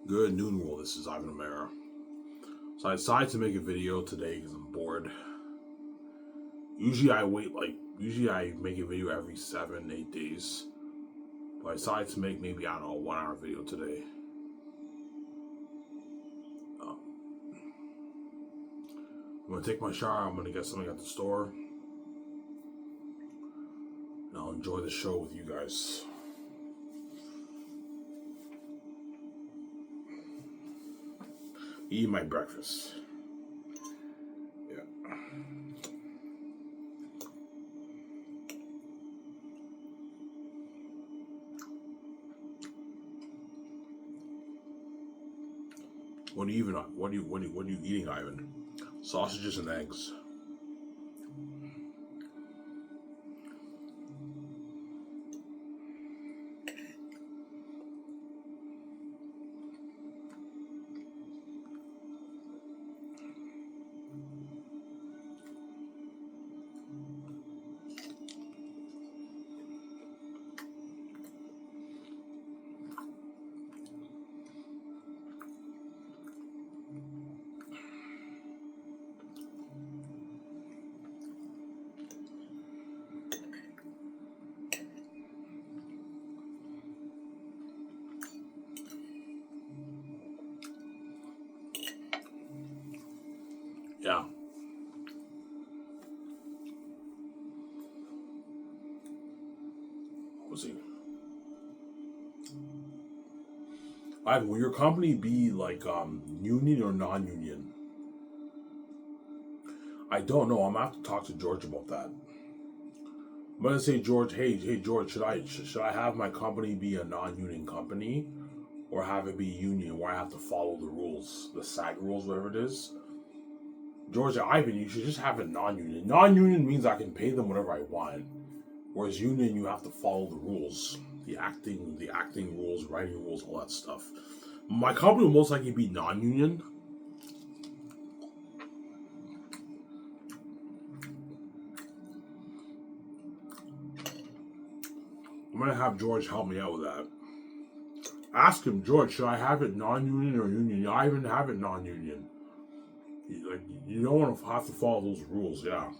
Good noon world, this is Ivan O'Mara. So I decided to make a video today because I'm bored. Usually I make a video every 7, 8 days. But I decided to make maybe, I don't know, a 1 hour video today. I'm gonna take my shower, I'm gonna get something at the store. And I'll enjoy the show with you guys. Eating my breakfast. Yeah. What are you eating, Ivan? Sausages and eggs. Yeah. We'll see. Ivan, will your company be like union or non-union? I don't know. I'm gonna have to talk to George about that. I'm gonna say, George, hey George, should I have my company be a non-union company, or have it be union where I have to follow the rules, the SAG rules, whatever it is? George, Ivan, you should just have it non-union. Non-union means I can pay them whatever I want, whereas union, you have to follow the rules, the acting rules, writing rules, all that stuff. My company will most likely be non-union. I'm gonna have George help me out with that. Ask him, George, should I have it non-union or union? I even have it non-union. You don't want to have to follow those rules, yeah.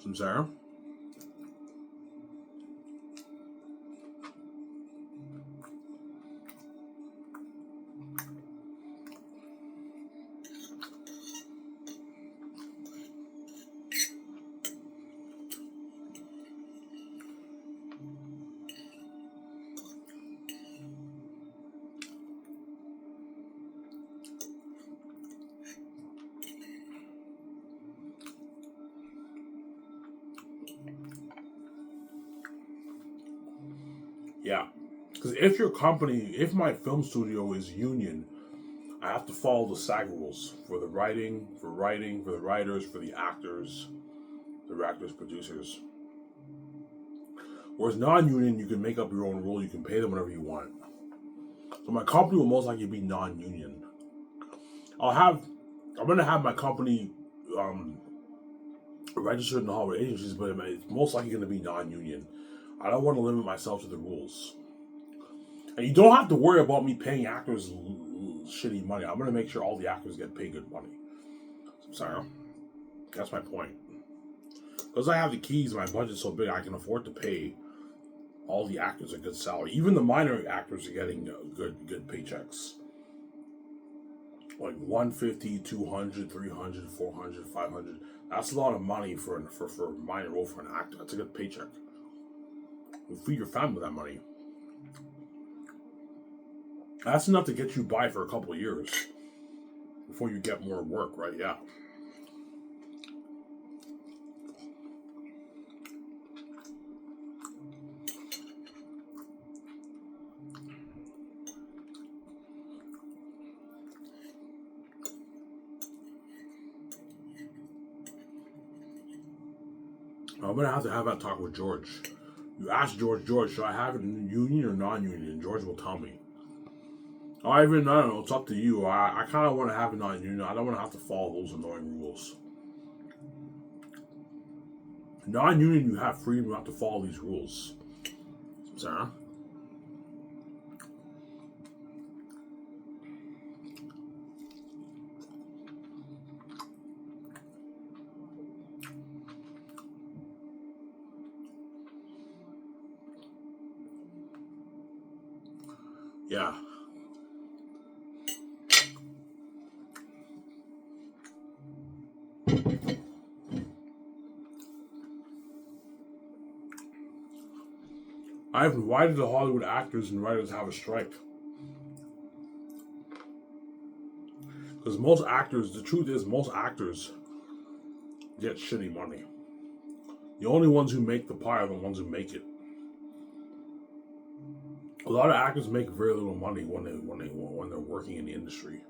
Some Sarah? Yeah. Because if my film studio is union, I have to follow the SAG rules for the writing, for the writers, for the actors, producers. Whereas non-union, you can make up your own rule. You can pay them whatever you want. So my company will most likely be non-union. I'm gonna have my company registered in the Hollywood agencies, but it's most likely gonna be non-union. I don't want to limit myself to the rules. And you don't have to worry about me paying actors shitty money. I'm gonna make sure all the actors get paid good money. Sorry, that's my point. Because I have the keys, my budget's so big, I can afford to pay all the actors a good salary. Even the minor actors are getting good paychecks. Like 150, 200, 300, 400, 500. That's a lot of money for a minor role for an actor. That's a good paycheck. You feed your family with that money. That's enough to get you by for a couple of years before you get more work, right? Yeah. I'm gonna have to have that talk with George. You ask George, should I have it in union or non-union? And George will tell me. I don't know, it's up to you. I kind of want to have it non-union. I don't want to have to follow those annoying rules. Non-union, you have freedom not to follow these rules. Sarah? Yeah. Ivan, why did the Hollywood actors and writers have a strike? Because most actors, the truth is, most actors get shitty money. The only ones who make the pie are the ones who make it. A lot of actors make very little money when they're working in the industry,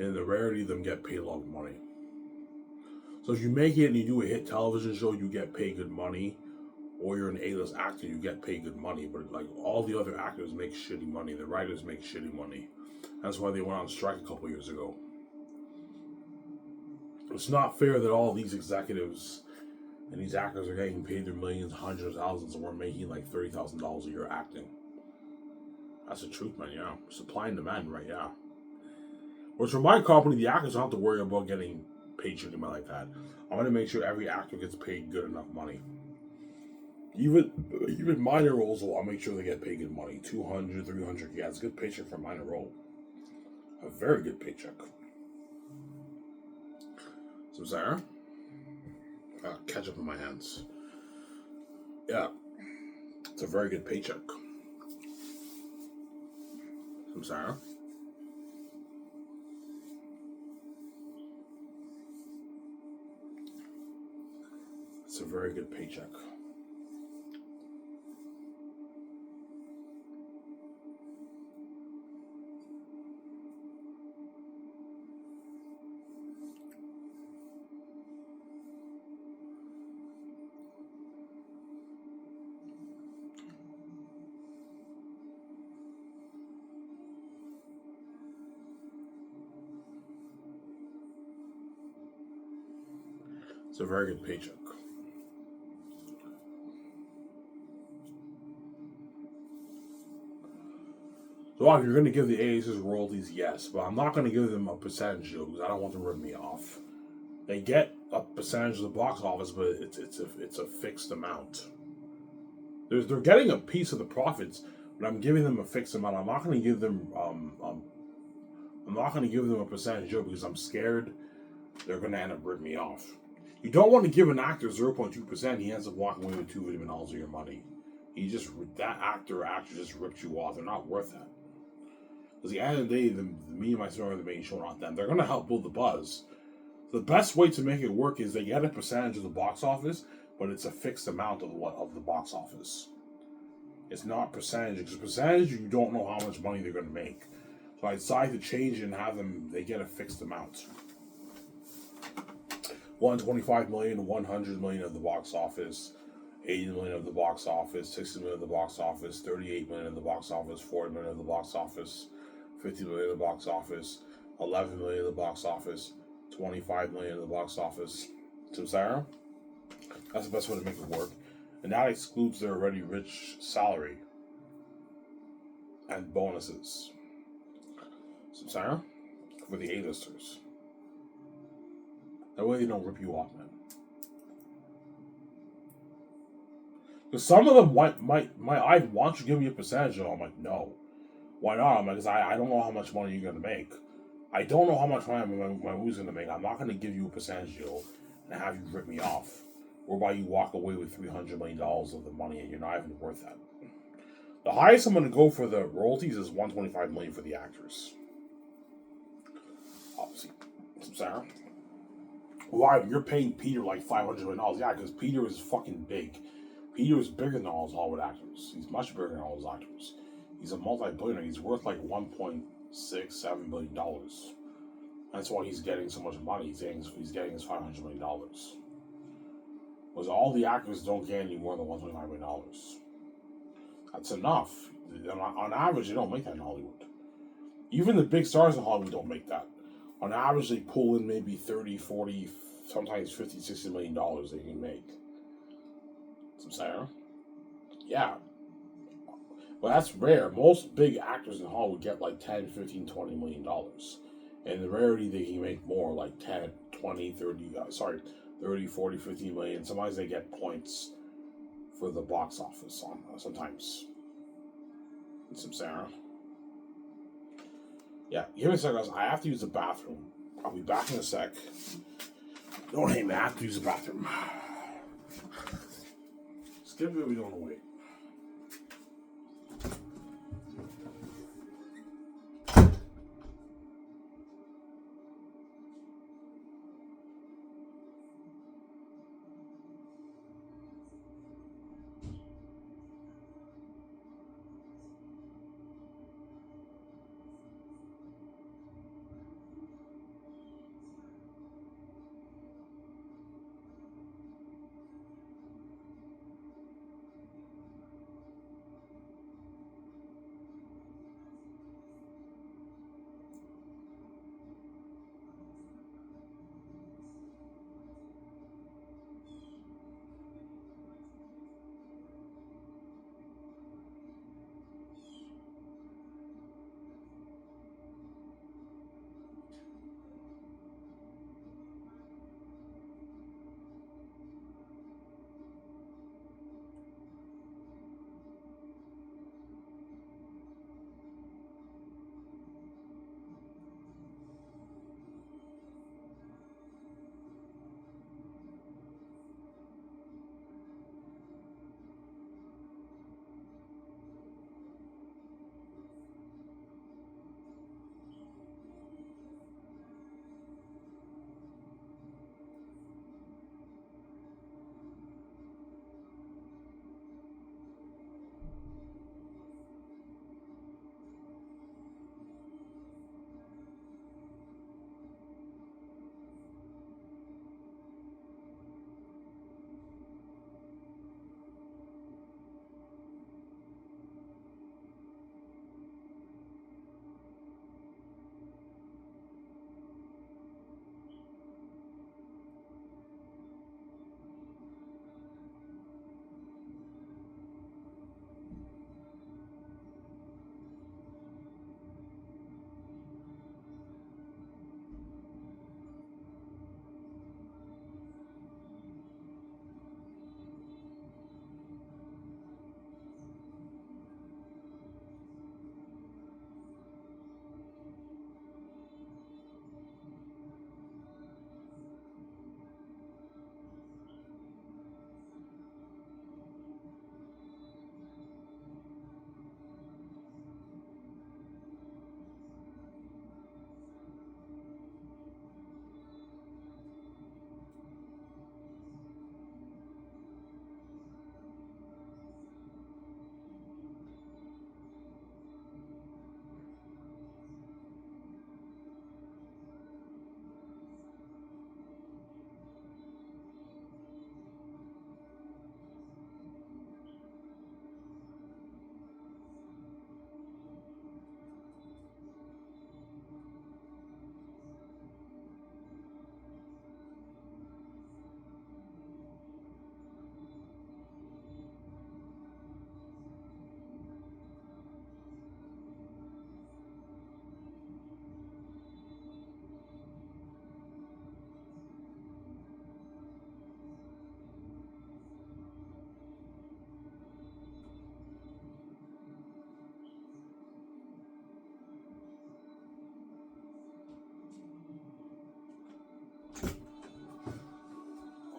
and the rarity of them get paid a lot of money. So if you make it and you do a hit television show, you get paid good money, or you're an A-list actor, you get paid good money. But like all the other actors make shitty money, the writers make shitty money. That's why they went on strike a couple years ago. It's not fair that all these executives and these actors are getting paid their millions, hundreds of thousands, and we're making like $30,000 a year acting. That's the truth, man. Yeah, supply and demand, right? Yeah. Which for my company, the actors don't have to worry about getting paid shitty money like that. I'm gonna make sure every actor gets paid good enough money. Even minor roles, I'll make sure they get paid good money. 200, 300. Yeah, it's a good paycheck for a minor role. A very good paycheck. So, Sarah? Ketchup in my hands. Yeah. It's a very good paycheck. Some Sarah? It's a very good paycheck. It's a very good paycheck. So if you're going to give the A-listers royalties, yes, but I'm not going to give them a percentage because I don't want them to rip me off. They get a percentage of the box office, but it's a fixed amount. They're getting a piece of the profits, but I'm giving them a fixed amount. I'm not going to give them I'm not going to give them a percentage because I'm scared they're going to end up ripping me off. You don't want to give an actor 0.2%. He ends up walking away with $2 million of your money. That actor or actress just ripped you off. They're not worth that. Because at the end of the day, me and my son are the main show, not them. They're going to help build the buzz. The best way to make it work is they get a percentage of the box office, but it's a fixed amount of the box office. It's not percentage. Because percentage, you don't know how much money they're going to make. So I decided to change it and have they get a fixed amount. 125 million, 100 million of the box office, 80 million of the box office, 60 million of the box office, 38 million of the box office, 40 million of the box office, 50 million of the box office, 11 million of the box office, 25 million of the box office. So, Sarah, that's the best way to make it work. And that excludes their already rich salary and bonuses. So, Sarah, for the A-listers. That way they don't rip you off, man. Because some of them I want you to give me a percentage, and I'm like, no. Why not? I'm like, because I don't know how much money you're going to make. I don't know how much money my movie's going to make. I'm not going to give you a percentage deal and have you rip me off. Whereby you walk away with $300 million of the money and you're not even worth that. The highest I'm going to go for the royalties is $125 million for the actors. Obviously. Sarah? Why? You're paying Peter like $500 million. Yeah, because Peter is fucking big. Peter is bigger than all those Hollywood actors. He's much bigger than all those actors. He's a multi-billionaire. He's worth like $1.67 billion. That's why he's getting so much money. He's getting his $500 million. Because all the actors don't get any more than $125 million. That's enough. On average, they don't make that in Hollywood. Even the big stars in Hollywood don't make that. On average, they pull in maybe 30, 40, sometimes 50, $60 million they can make. Some Sarah? Yeah. But that's rare. Most big actors in Hollywood get like 10, 15, $20 million. And the rarity they can make more, like 10, 20, 30, 30, 40, 50 million. Sometimes they get points for the box office on sometimes. In Samsara. Yeah, give me a second, guys. I have to use the bathroom. I'll be back in a sec. Don't hate me, I have to use the bathroom. Skip it, we don't wait.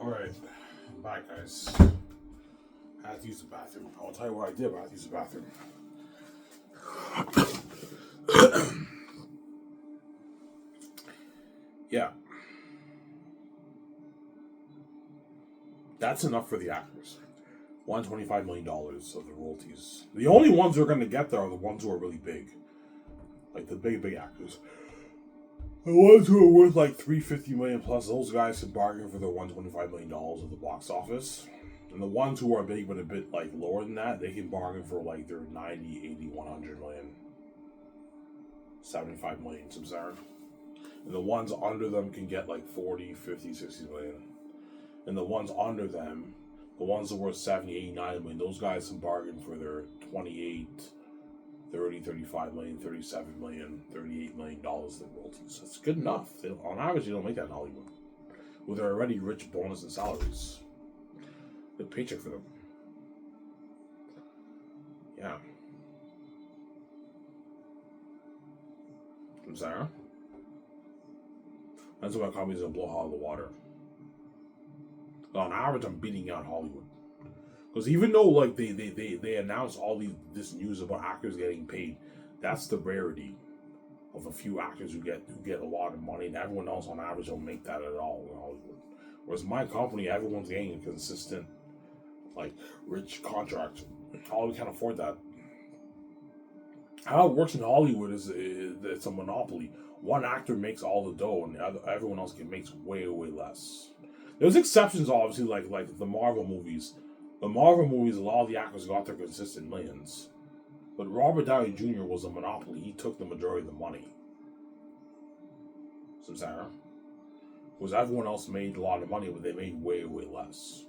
Alright, I'm back, guys. I had to use the bathroom. I'll tell you what I did, but I had to use the bathroom. Yeah. That's enough for the actors. $125 million of the royalties. The only ones who are going to get there are the ones who are really big. Like the big actors. The ones who are worth like $350 million plus, those guys can bargain for their $125 million at the box office. And the ones who are big but a bit like lower than that, they can bargain for like their 90, 80, 100 million. 75 million, Samsara. And the ones under them can get like 40, 50, 60 million. And the ones under them The ones that were 70, 89 million, those guys can bargain for their 28, 30, 35 million, 37 million, $38 million in royalties. That's good enough. On average, you don't make that in Hollywood. With their already rich bonus and salaries. Good paycheck for them. Yeah. I'm sorry. That's why companies will blow out of the water. On average, I'm beating out Hollywood. Because even though like they announce all this news about actors getting paid, that's the rarity of a few actors who get a lot of money, and everyone else on average don't make that at all in Hollywood. Whereas my company, everyone's getting a consistent, like, rich contract. Hollywood can't afford that. How it works in Hollywood is it's a monopoly. One actor makes all the dough, and everyone else makes way less. There's exceptions, obviously, like the Marvel movies. The Marvel movies, a lot of the actors got their consistent millions. But Robert Downey Jr. was a monopoly. He took the majority of the money. So, Sarah? Because everyone else made a lot of money, but they made way less.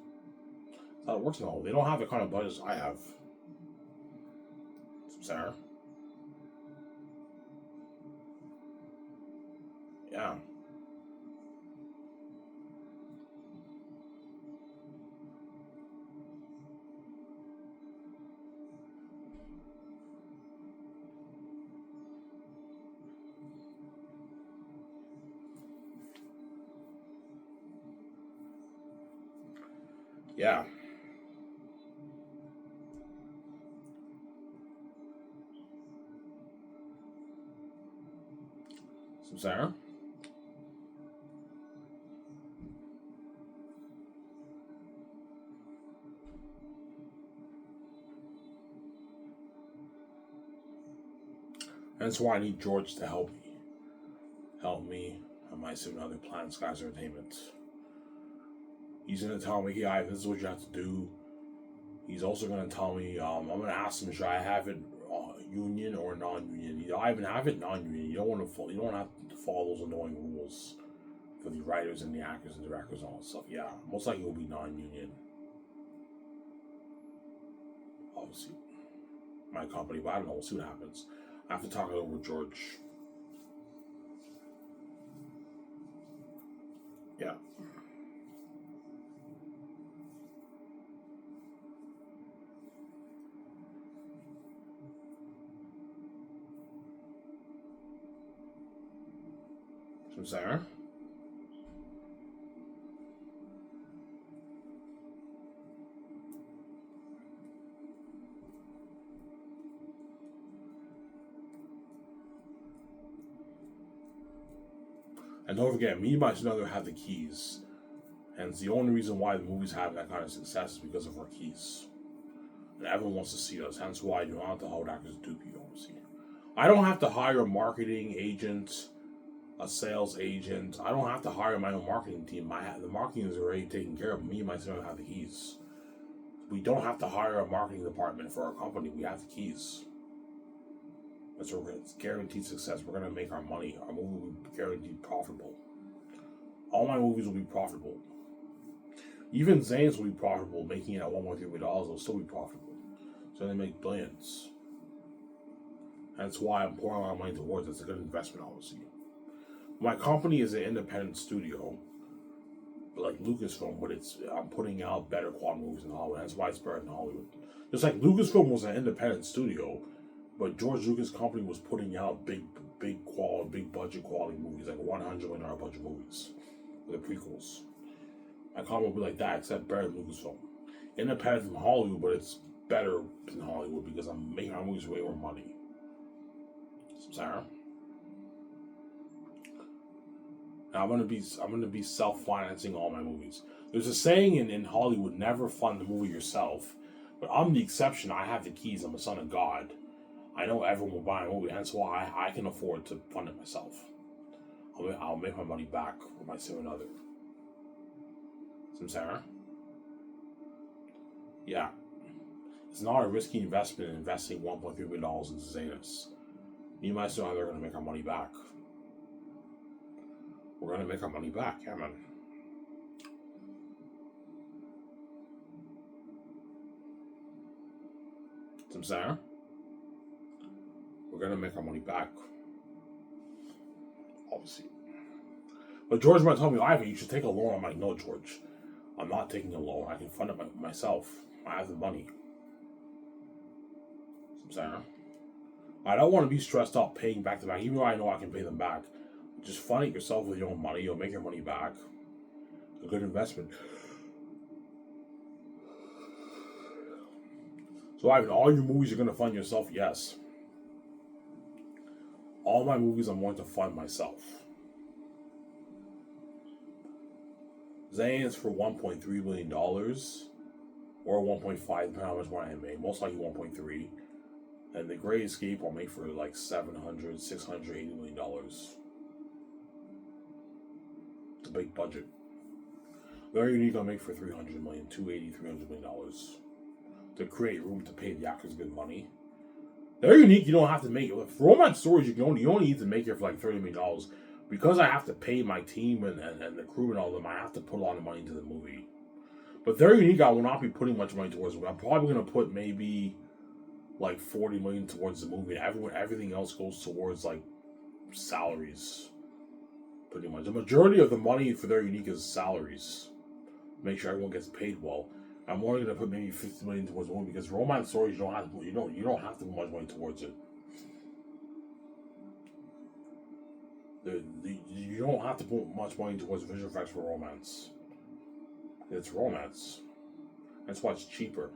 That's how it works in Hollywood. They don't have the kind of budgets I have. So, Sarah? Yeah. Yeah. So, Sarah? That's why I need George to help me. Help me on my other plan, Skies Entertainment. He's going to tell me, yeah, this is what you have to do. He's also going to tell me, I'm going to ask him, should I have it union or non-union? I even have it non-union. You don't have to follow those annoying rules for the writers and the actors and directors and all that stuff. Yeah, most likely it will be non-union. Obviously, my company, but I don't know. We'll see what happens. I have to talk it over with George. Yeah. So, Sarah? And don't forget, me and my sister have the keys. And it's the only reason why the movies have that kind of success is because of our keys. And everyone wants to see us. Hence why you don't have to hold actors dupe you, obviously. I don't have to hire a marketing agent, a sales agent. I don't have to hire my own marketing team. The marketing is already taken care of. Me and my sister have the keys. We don't have to hire a marketing department for our company. We have the keys. That's what it's guaranteed success. We're gonna make our money. Our movie will be guaranteed profitable. All my movies will be profitable. Even Zane's will be profitable, making it at $1.3 million. It'll still be profitable. So they make billions. That's why I'm pouring a lot of money towards it. It's a good investment, obviously. My company is an independent studio, like Lucasfilm, but I'm putting out better quality movies in Hollywood. That's why it's better in Hollywood. Just like Lucasfilm was an independent studio, but George Lucas' company was putting out big quality, big budget quality movies, like $100 million budget movies, the prequels. My company will be like that, except better than Lucasfilm. Independent from Hollywood, but it's better than Hollywood because I'm making my movies way more money. Sarah. I'm gonna be self-financing all my movies. There's a saying in Hollywood, never fund the movie yourself. But I'm the exception. I have the keys. I'm a son of God. I know everyone will buy a movie, and that's why I can afford to fund it myself. I'll make my money back with my significant other. Sarah? Yeah. It's not a risky investment investing $1.3 million into Zanus. Me and my sister are going to make our money back. We're going to make our money back, yeah, man. I'm saying we're gonna make our money back, obviously. But George might tell me, Ivan, you should take a loan. I'm like, no, George, I'm not taking a loan. I can fund it myself. I have the money. I'm saying I don't want to be stressed out paying back to back, even though I know I can pay them back. Just fund it yourself with your own money. You'll make your money back. A good investment. So, Ivan, all your movies you're going to fund yourself? Yes. All my movies I'm going to fund myself. Zane's for $1.3 million or 1.5, depending on how much money I made. Most likely 1.3. And The Great Escape I'll make for like $700, $680 million. It's a big budget. Very Unique I'll make for $300 million, $300 million. To create room to pay the actors good money. Very Unique, you don't have to make it. For Romance Stories, you only need to make it for like $30 million. Because I have to pay my team and the crew and all of them, I have to put a lot of money into the movie. But Very Unique, I will not be putting much money towards it. I'm probably going to put maybe like $40 million towards the movie. Everything else goes towards like salaries. Pretty much. The majority of the money for Very Unique is salaries. Make sure everyone gets paid well. I'm only going to put maybe $50 million towards the movie because Romance Stories you don't have to put much money towards it. You don't have to put much money towards visual effects for romance. It's romance. That's why it's cheaper.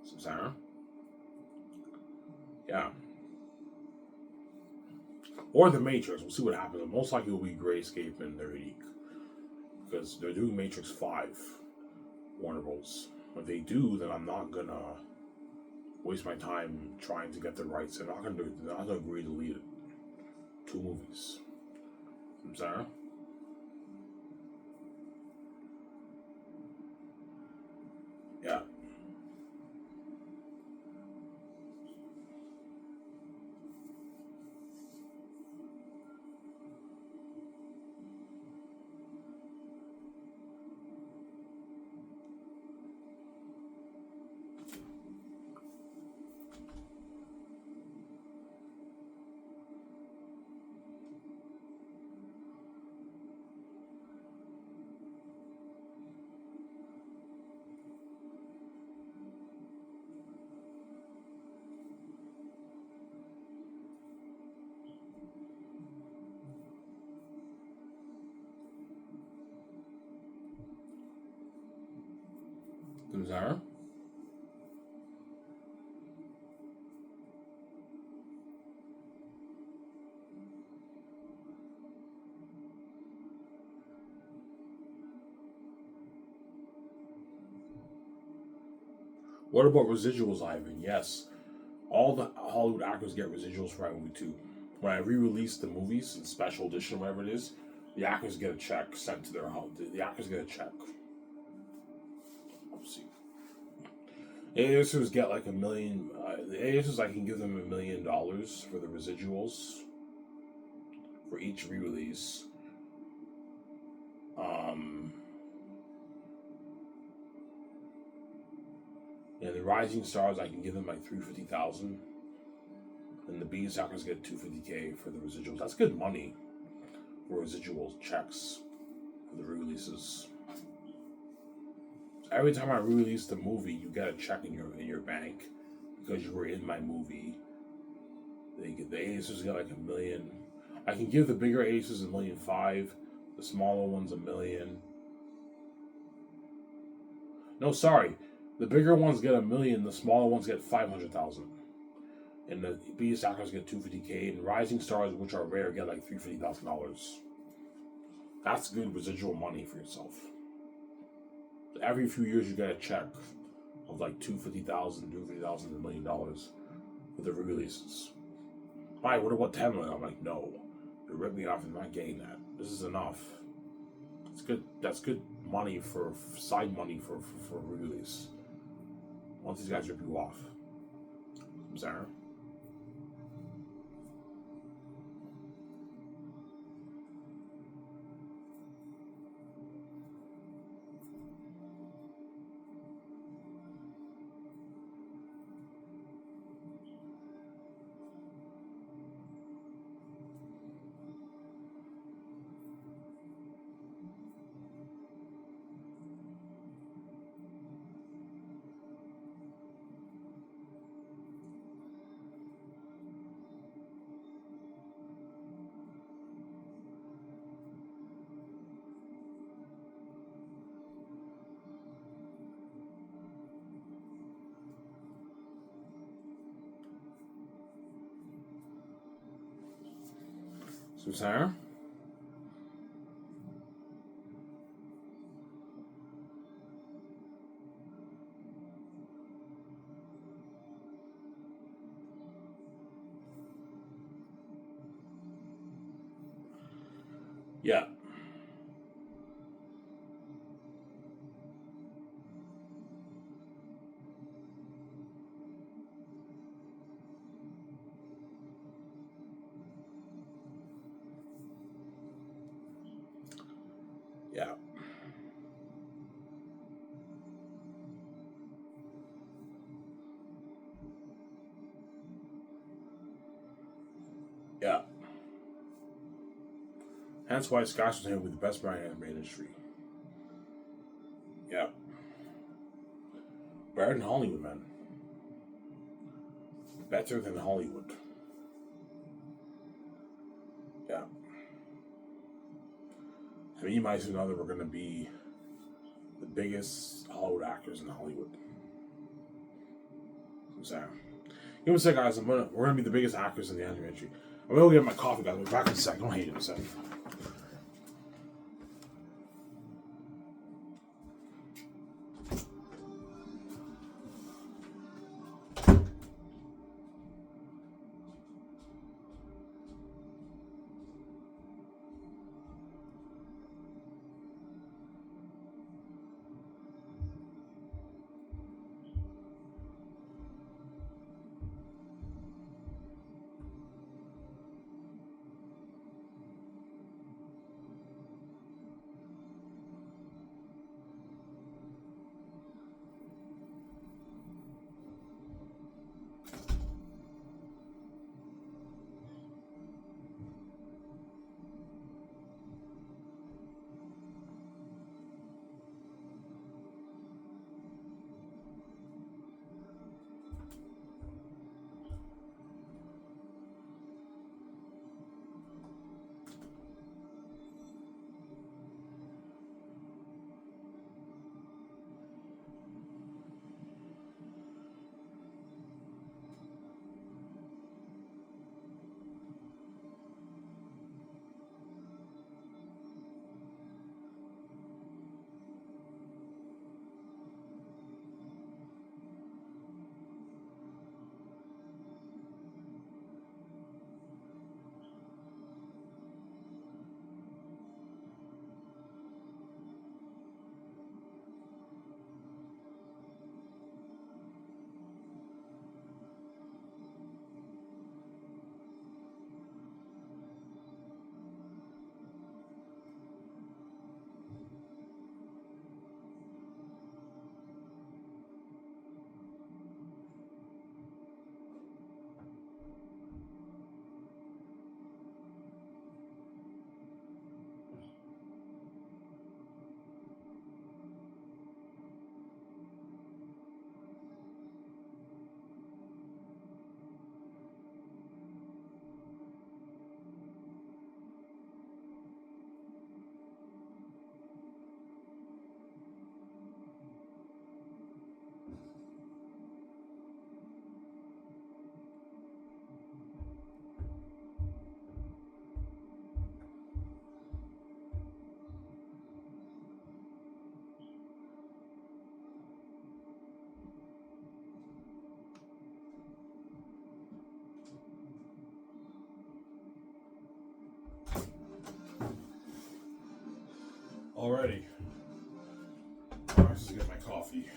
So, Sarah? Yeah. Or The Matrix. We'll see what happens. Most likely it will be Great Escape and Very Unique. Because they're doing Matrix 5. Warner Bros. If they do, then I'm not gonna waste my time trying to get the rights. They're not gonna agree to lead it. 2 movies. I'm sorry? Yeah. I'm sorry? What about residuals, Ivan? Yes. All the Hollywood actors get residuals for that movie too. When I re-release the movies in special edition, whatever it is, the actors get a check sent to their home. The actors get a check. Let's see. ASers get like $1 million. The ASers, I can give them $1 million for the residuals for each re-release. And the Rising Stars, I can give them like $350,000. And the B actors get $250K for the residuals. That's good money for residual checks for the re-releases. So every time I re-release the movie, you get a check in your bank because you were in my movie. The Aces get like $1 million. I can give the bigger Aces $1.5 million. The smaller ones $1 million. No, sorry. The bigger ones get $1 million. The smaller ones get $500,000. And the B actors get $250K. And Rising Stars, which are rare, get like $350,000. That's good residual money for yourself. Every few years, you get a check of like $250,000, $1 million for the re-releases. Hi, what about $10 million? I'm like, no, you're ripping me off. I'm not getting that. This is enough. It's good. That's good money for side money for re-release. Once these guys rip you off, I'm sorry. Sarah? Yeah. Yeah. Yeah. That's why Scotch was with the best brand in the industry. Yeah. Better than Hollywood, man. Better than Hollywood. Yeah. I mean, you might know that we're going to be the biggest Hollywood actors in Hollywood. I'm saying. Give me a second, guys. We're going to be the biggest actors in the anime industry. I'm going to go get my coffee, guys. I'll be back in a second. Don't hate it in a second. Alrighty. Alright, just get my coffee.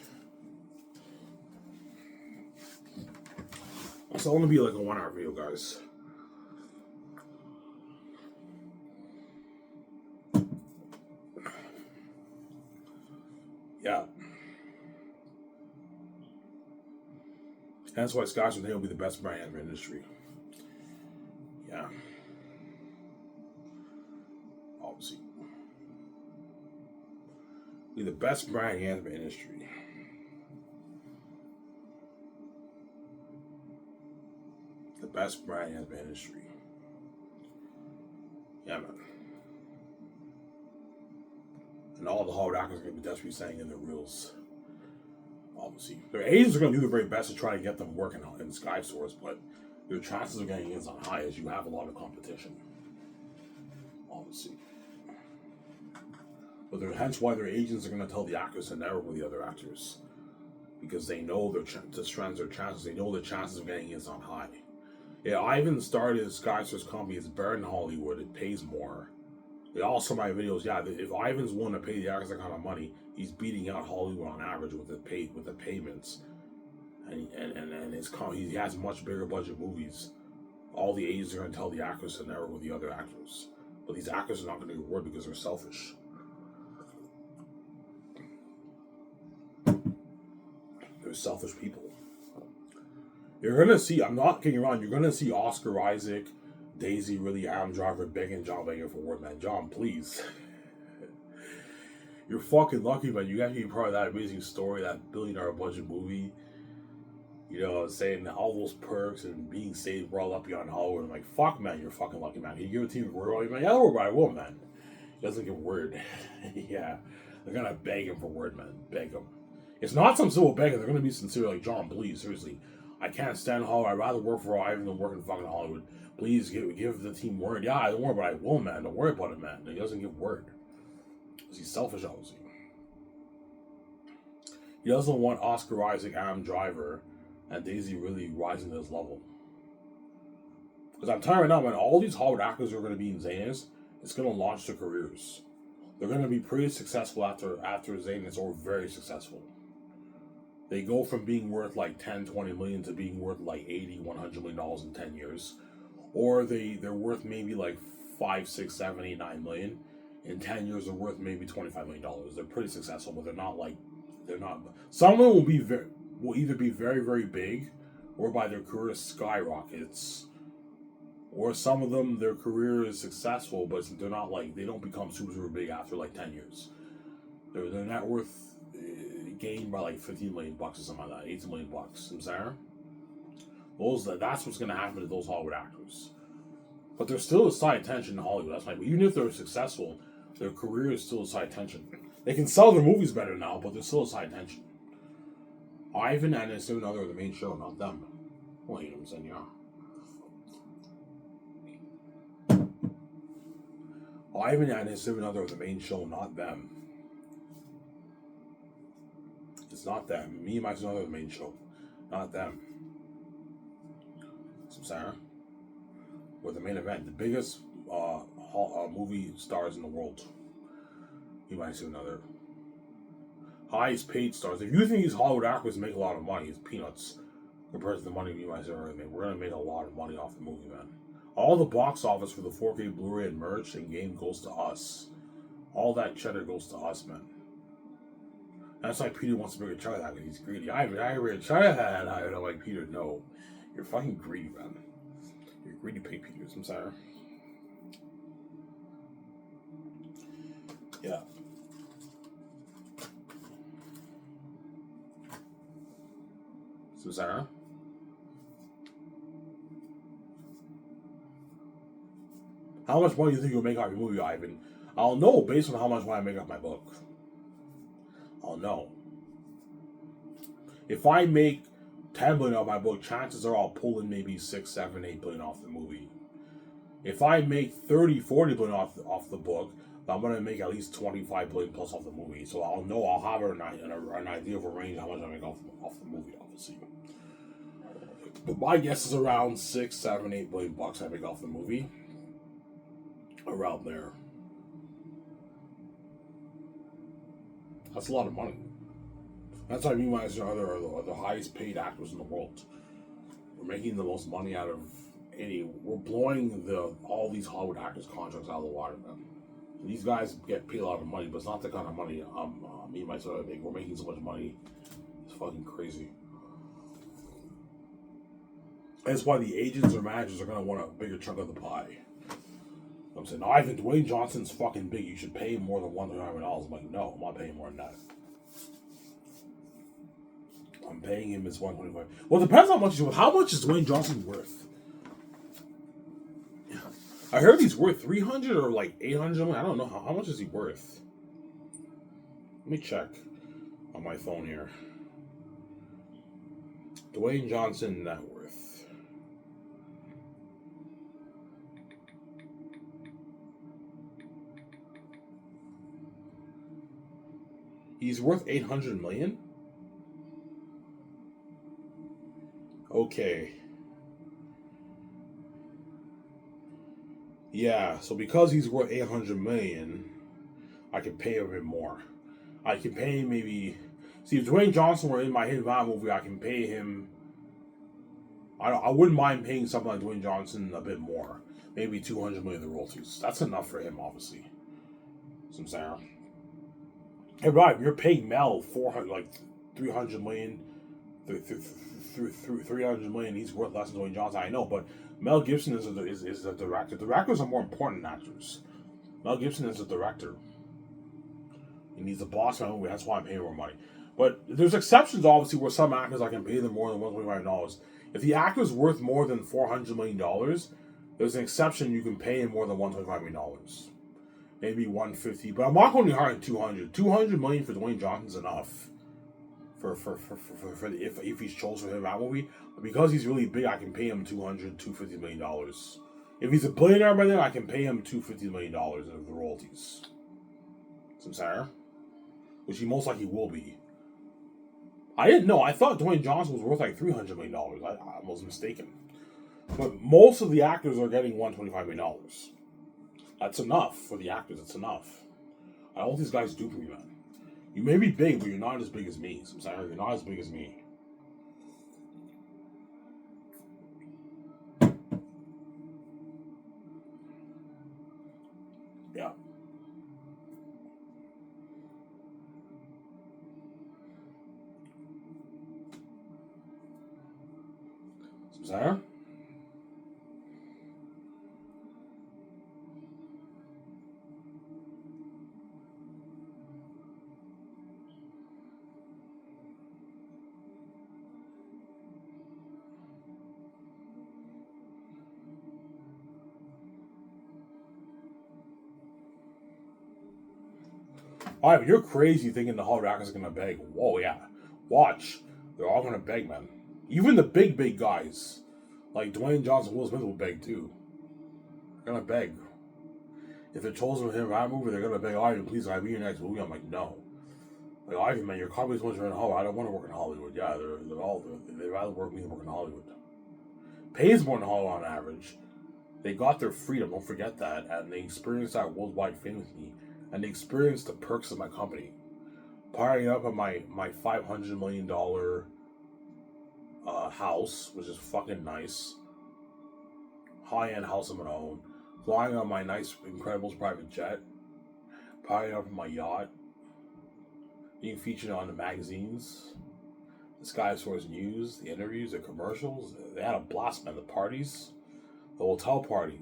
It's only be like a 1 hour video, guys. Yeah. That's why Scotch and Hill will be the best brand in the industry. Yeah. Obviously. Be the best brand in the industry. The best brand in the industry. Yeah, man. And all the hard actors are going to be desperately saying in their reels. Obviously. Their agents are going to do their very best to try to get them working in Sky Source, but your chances of getting in is not high as you have a lot of competition. obviously. But hence why their agents are going to tell the actors to never with the other actors. Because they know to strengthen their chances. They know the chances of getting is not high. Yeah, Ivan started his Skyscraper's company. It's better in Hollywood. It pays more. They all saw my videos. Yeah, if Ivan's willing to pay the actors that kind of money, he's beating out Hollywood on average with the payments. And he has much bigger budget movies. All the agents are going to tell the actors to never with the other actors. But these actors are not going to get rewarded because they're selfish. They're selfish people. You're going to see, I'm not kidding around, you're going to see Oscar Isaac, Daisy Ridley, Adam Driver begging John Boyega for work, man. John, please. You're fucking lucky, man. You got to be part of that amazing story, that billion-dollar budget movie. You know, saying all those perks and being saved brought up beyond Hollywood. I'm like, fuck, man, you're fucking lucky, man. Can you give a team a word? I'm like, yeah, I will, man. He doesn't give a word. Yeah. They're going to beg him for word, man. Beg him. It's not some simple begging. They're going to be sincere, like, John, please, seriously. I can't stand Hollywood. I'd rather work for Ivan than work in fucking Hollywood. Please give the team word. Yeah, I don't worry, but I will, man. Don't worry about it, man. He doesn't give word. Because he's selfish, obviously. He doesn't want Oscar Isaac, Adam Driver, and Daisy really rising to this level. Because I'm telling you right now, man, all these Hollywood actors who are going to be in Zanus, it's going to launch their careers. They're going to be pretty successful after Zanus, or very successful. They go from being worth like 10, 20 million to being worth like 80, $100 million in 10 years. Or they're worth maybe like 5, 6, 7, 8, 9 million. In 10 years, they're worth maybe $25 million. They're pretty successful, but they're not. Some of them will either be very, very big, or by their career skyrockets. Or some of them, their career is successful, but they're not like, they don't become super, super big after like 10 years. Their net worth gained by like $15 million or something like that, $18 million. You know what I'm saying? That's what's going to happen to those Hollywood actors. But they're still a side attention in Hollywood. That's like, even if they're successful, their career is still a side attention. They can sell their movies better now, but they're still a side attention. Ivan and his significant other are the main show, not them. Well, you know what I'm saying, yeah. Ivan and his significant other are the main show, not them. It's not them. Me and my significant other are the main show, not them. So, Sarah, we're the main event, the biggest movie stars in the world. You might see another highest paid stars. If you think these Hollywood actors make a lot of money, it's peanuts compared to the money we might say we're gonna make a lot of money off the movie, man. All the box office for the 4K Blu-ray and merch and game goes to us. All that cheddar goes to us, man. That's why Peter wants to bring a chunk of that because he's greedy. I read a chunk of that. I'm like, Peter, no. You're fucking greedy, man. You're greedy pig, Peter. I'm sorry. Yeah. Sarah? How much money do you think you'll make off your movie, Ivan? I'll know based on how much money I make off my book. I'll know. If I make $10 billion off my book, chances are I'll pull in maybe $6, $7, $8 billion off the movie. If I make $30, $40 billion off the book, I'm going to make at least $25 billion plus off the movie. So I'll know, I'll have an idea of a range how much I make off the movie, obviously. But my guess is around $6, $7, $8 billion I make off the movie. Around there. That's a lot of money. That's why me and my other are the highest paid actors in the world. We're making the most money out of any. We're blowing all these Hollywood actors' contracts out of the water, man. And these guys get paid a lot of money, but it's not the kind of money me and my son make. We're making so much money. It's fucking crazy. That's why the agents or managers are gonna want a bigger chunk of the pie. I'm saying, no, Ivan, Dwayne Johnson's fucking big. You should pay him more than $100 million. I'm like, no, I'm not paying more than that. I'm paying him his $125. Well, it depends how much he's worth. How much is Dwayne Johnson worth? I heard he's worth 300 or like 800. I don't know how much is he worth. Let me check on my phone here. Dwayne Johnson net worth. He's worth 800 million? Okay. Yeah, so because he's worth 800 million, I can pay him a bit more. I can pay him maybe. See, if Dwayne Johnson were in my Hidden Valley movie, I can pay him. I wouldn't mind paying something like Dwayne Johnson a bit more. Maybe 200 million of the royalties. That's enough for him, obviously. Some saying. Hey, right, you're paying Mel 400, like 300 million, 300 million. He's worth less than Dwayne Johnson. I know, but Mel Gibson is a director. Directors are more important than actors. Mel Gibson is a director. And he's a boss man movie. That's why I'm paying more money. But there's exceptions, obviously, where some actors I can pay them more than $125. If the actor's worth more than $400 million, there's an exception you can pay him more than $125 million. Maybe 150, but I'm not going to higher than 200. 200 million for Dwayne Johnson's enough. If he's chosen for that movie, because he's really big, I can pay him $250 million. If he's a billionaire by then, I can pay him $250 million of the royalties. Some saying, which he most likely will be. I didn't know. I thought Dwayne Johnson was worth like $300 million. I was mistaken. But most of the actors are getting $125 million. That's enough for the actors. It's enough. I don't want these guys duping me, man. You may be big, but you're not as big as me. So I'm sorry, you're not as big as me. Yeah. So I'm sorry. All right, you're crazy thinking the Hollywood actors are gonna beg. Whoa, yeah. Watch, they're all gonna beg, man. Even the big guys, like Dwayne Johnson, Will Smith will beg too. They're gonna beg. If they're chosen for him for that movie, they're gonna beg, Ivan, please, can I be your next movie? I'm like, no. Like, Ivan, man, your company's once you're in Hollywood. I don't want to work in Hollywood. Yeah, they'd rather work me than work in Hollywood. Pays more in Hollywood on average. They got their freedom, don't forget that, and they experienced that worldwide fame with me, and they experienced the perks of my company. Partying up at my $500 million house, which is fucking nice. High-end house of my own. Flying on my nice Incredibles private jet. Partying up in my yacht. Being featured on the magazines. The Sky Source News, the interviews, the commercials. They had a blast, man. The parties. The hotel party.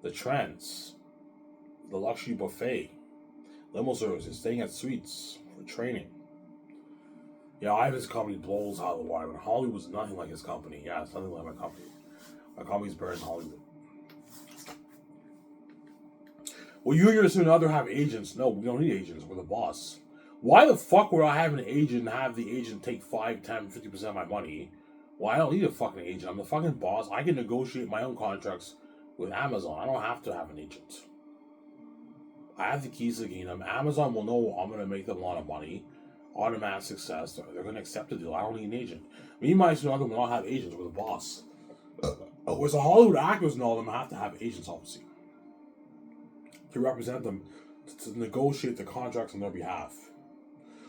The trends. The luxury buffet. Limo services. Staying at suites for training. Yeah, Ivan's company blows out of the water, but Hollywood's nothing like his company. Yeah, it's nothing like my company. My company's better than Hollywood. Well, you and your significant other have agents. No, we don't need agents. We're the boss. Why the fuck would I have an agent and have the agent take 5, 10, 50% of my money? Well, I don't need a fucking agent. I'm the fucking boss. I can negotiate my own contracts with Amazon. I don't have to have an agent. I have the keys to the kingdom. Amazon will know I'm going to make them a lot of money. Automatic success. They're going to accept the deal. I don't need an agent. Me and my significant other will not have agents. We're the boss. Whereas the Hollywood actors and all of them have to have agents, obviously, to represent them, to negotiate the contracts on their behalf.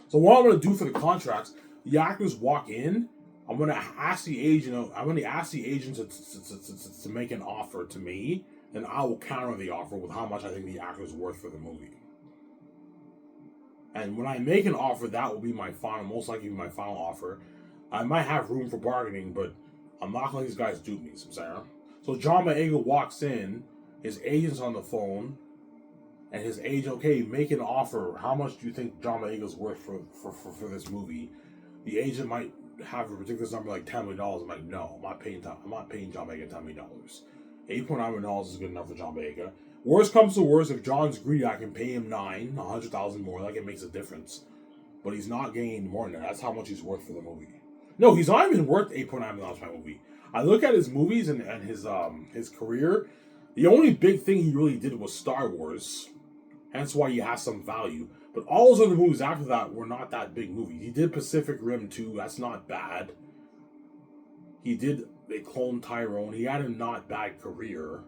So what I'm going to do for the contracts, the actors walk in, I'm going to ask the agent to make an offer to me, and I will counter the offer with how much I think the actor is worth for the movie. And when I make an offer, that will be my final, most likely my final offer. I might have room for bargaining, but I'm not going to let these guys dupe me, So John Boyega walks in, his agent's on the phone, and his agent, okay, make an offer. How much do you think John Boyega's worth for this movie? The agent might have a ridiculous number like $10 million. I'm like, no, I'm not paying John Boyega $10 million. $8.9 million is good enough for John Boyega. Worst comes to worst, if John's greedy, I can pay him $100,000 more. Like, it makes a difference. But he's not getting more than that. That's how much he's worth for the movie. No, he's not even worth $8.9 million for my movie. I look at his movies and his career. The only big thing he really did was Star Wars. Hence why he has some value. But all those other movies after that were not that big movies. He did Pacific Rim 2. That's not bad. He did They Clone Tyrone. He had a not bad career.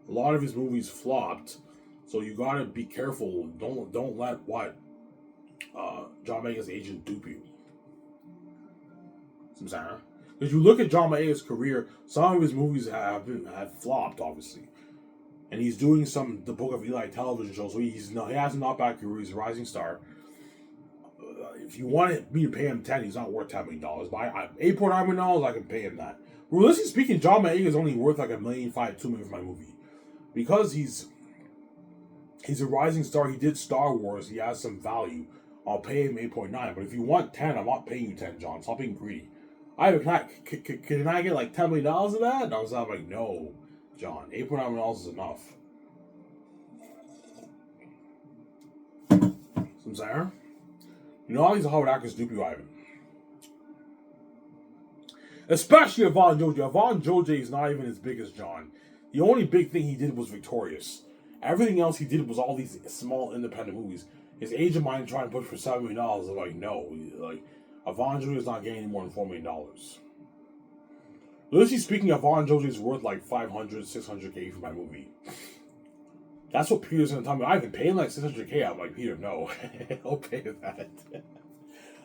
A lot of his movies flopped. So you gotta be careful. Don't let John Boyega's agent dupe you. Because you look at John Boyega's career, some of his movies have flopped, obviously. And he's doing the Book of Eli television show, so he has a not bad career. He's a rising star. If you want me to pay him 10, he's not worth $10 million. But $8.9 million, I can pay him that. Realistically speaking, John Boyega is only worth like $1.5 million, $2 million for my movie. Because he's a rising star, he did Star Wars, he has some value. I'll pay him 8.9. But if you want 10, I'm not paying you 10, John. Stop being greedy. Can I get like $10 million of that? And I was like, no, John. $8.9 million is enough. Some Sarah? You know all these Hollywood actors dupe you, Ivan. Especially Yvonne Joji. Yvonne Joji is not even as big as John. The only big thing he did was Victorious. Everything else he did was all these small independent movies. His agent might try and push for $7 million. I'm like, no. Like, Yvonne Joji is not getting any more than $4 million. Literally speaking, Yvonne Joji is worth like $500, $600K for my movie. That's what Peter's gonna tell me. I've been paying like $600K. I'm like, Peter, no. I'll pay that.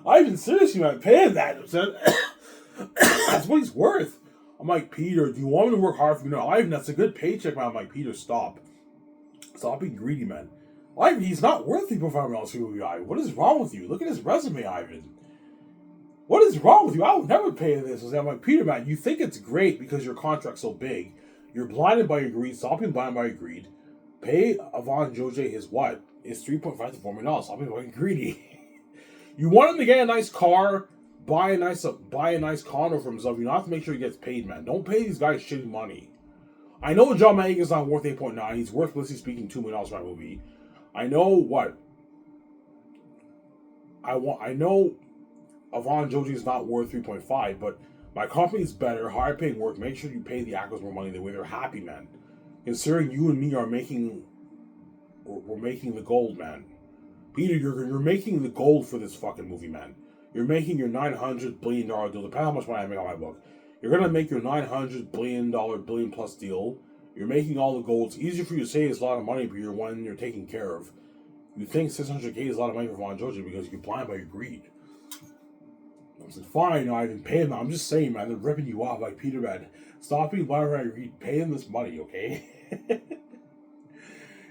I've been seriously not paying that. That's what he's worth. I'm like, Peter, do you want me to work hard for you? No, Ivan, that's a good paycheck, man. I'm like, Peter, stop. Stop being greedy, man. Ivan, he's not worth $3.5 million for you, Ivan. What is wrong with you? Look at his resume, Ivan. What is wrong with you? I would never pay this. I'm like, Peter, man, you think it's great because your contract's so big. You're blinded by your greed. Stop being blinded by your greed. Pay Yvonne Joji his what? It's $3.5 to $4 million. Stop being fucking greedy. You want him to get a nice car, buy a nice condo for himself. You have to make sure he gets paid, man. Don't pay these guys shitty money. I know John Boyega is not worth 8.9. He's worth, realistically speaking, $2 million for my movie. I know what? I know Yvonne Joji is not worth 3.5, but my company's better, higher paying work. Make sure you pay the actors more money the way they're happy, man. Considering you and me are making, we're making the gold, man. Peter, you're making the gold for this fucking movie, man. You're making your $900 billion deal. Depending on how much money I make on my book, you're gonna make your $900 billion billion plus deal. You're making all the gold. It's easier for you to say it's a lot of money, Peter, when you're taken care of. You think $600K is a lot of money for Yvonne Joji because you're blind by your greed. I said, fine, I didn't pay him. I'm just saying, man, they're ripping you off like Peter, man. Stop being blind by your greed. Pay him this money, okay? You know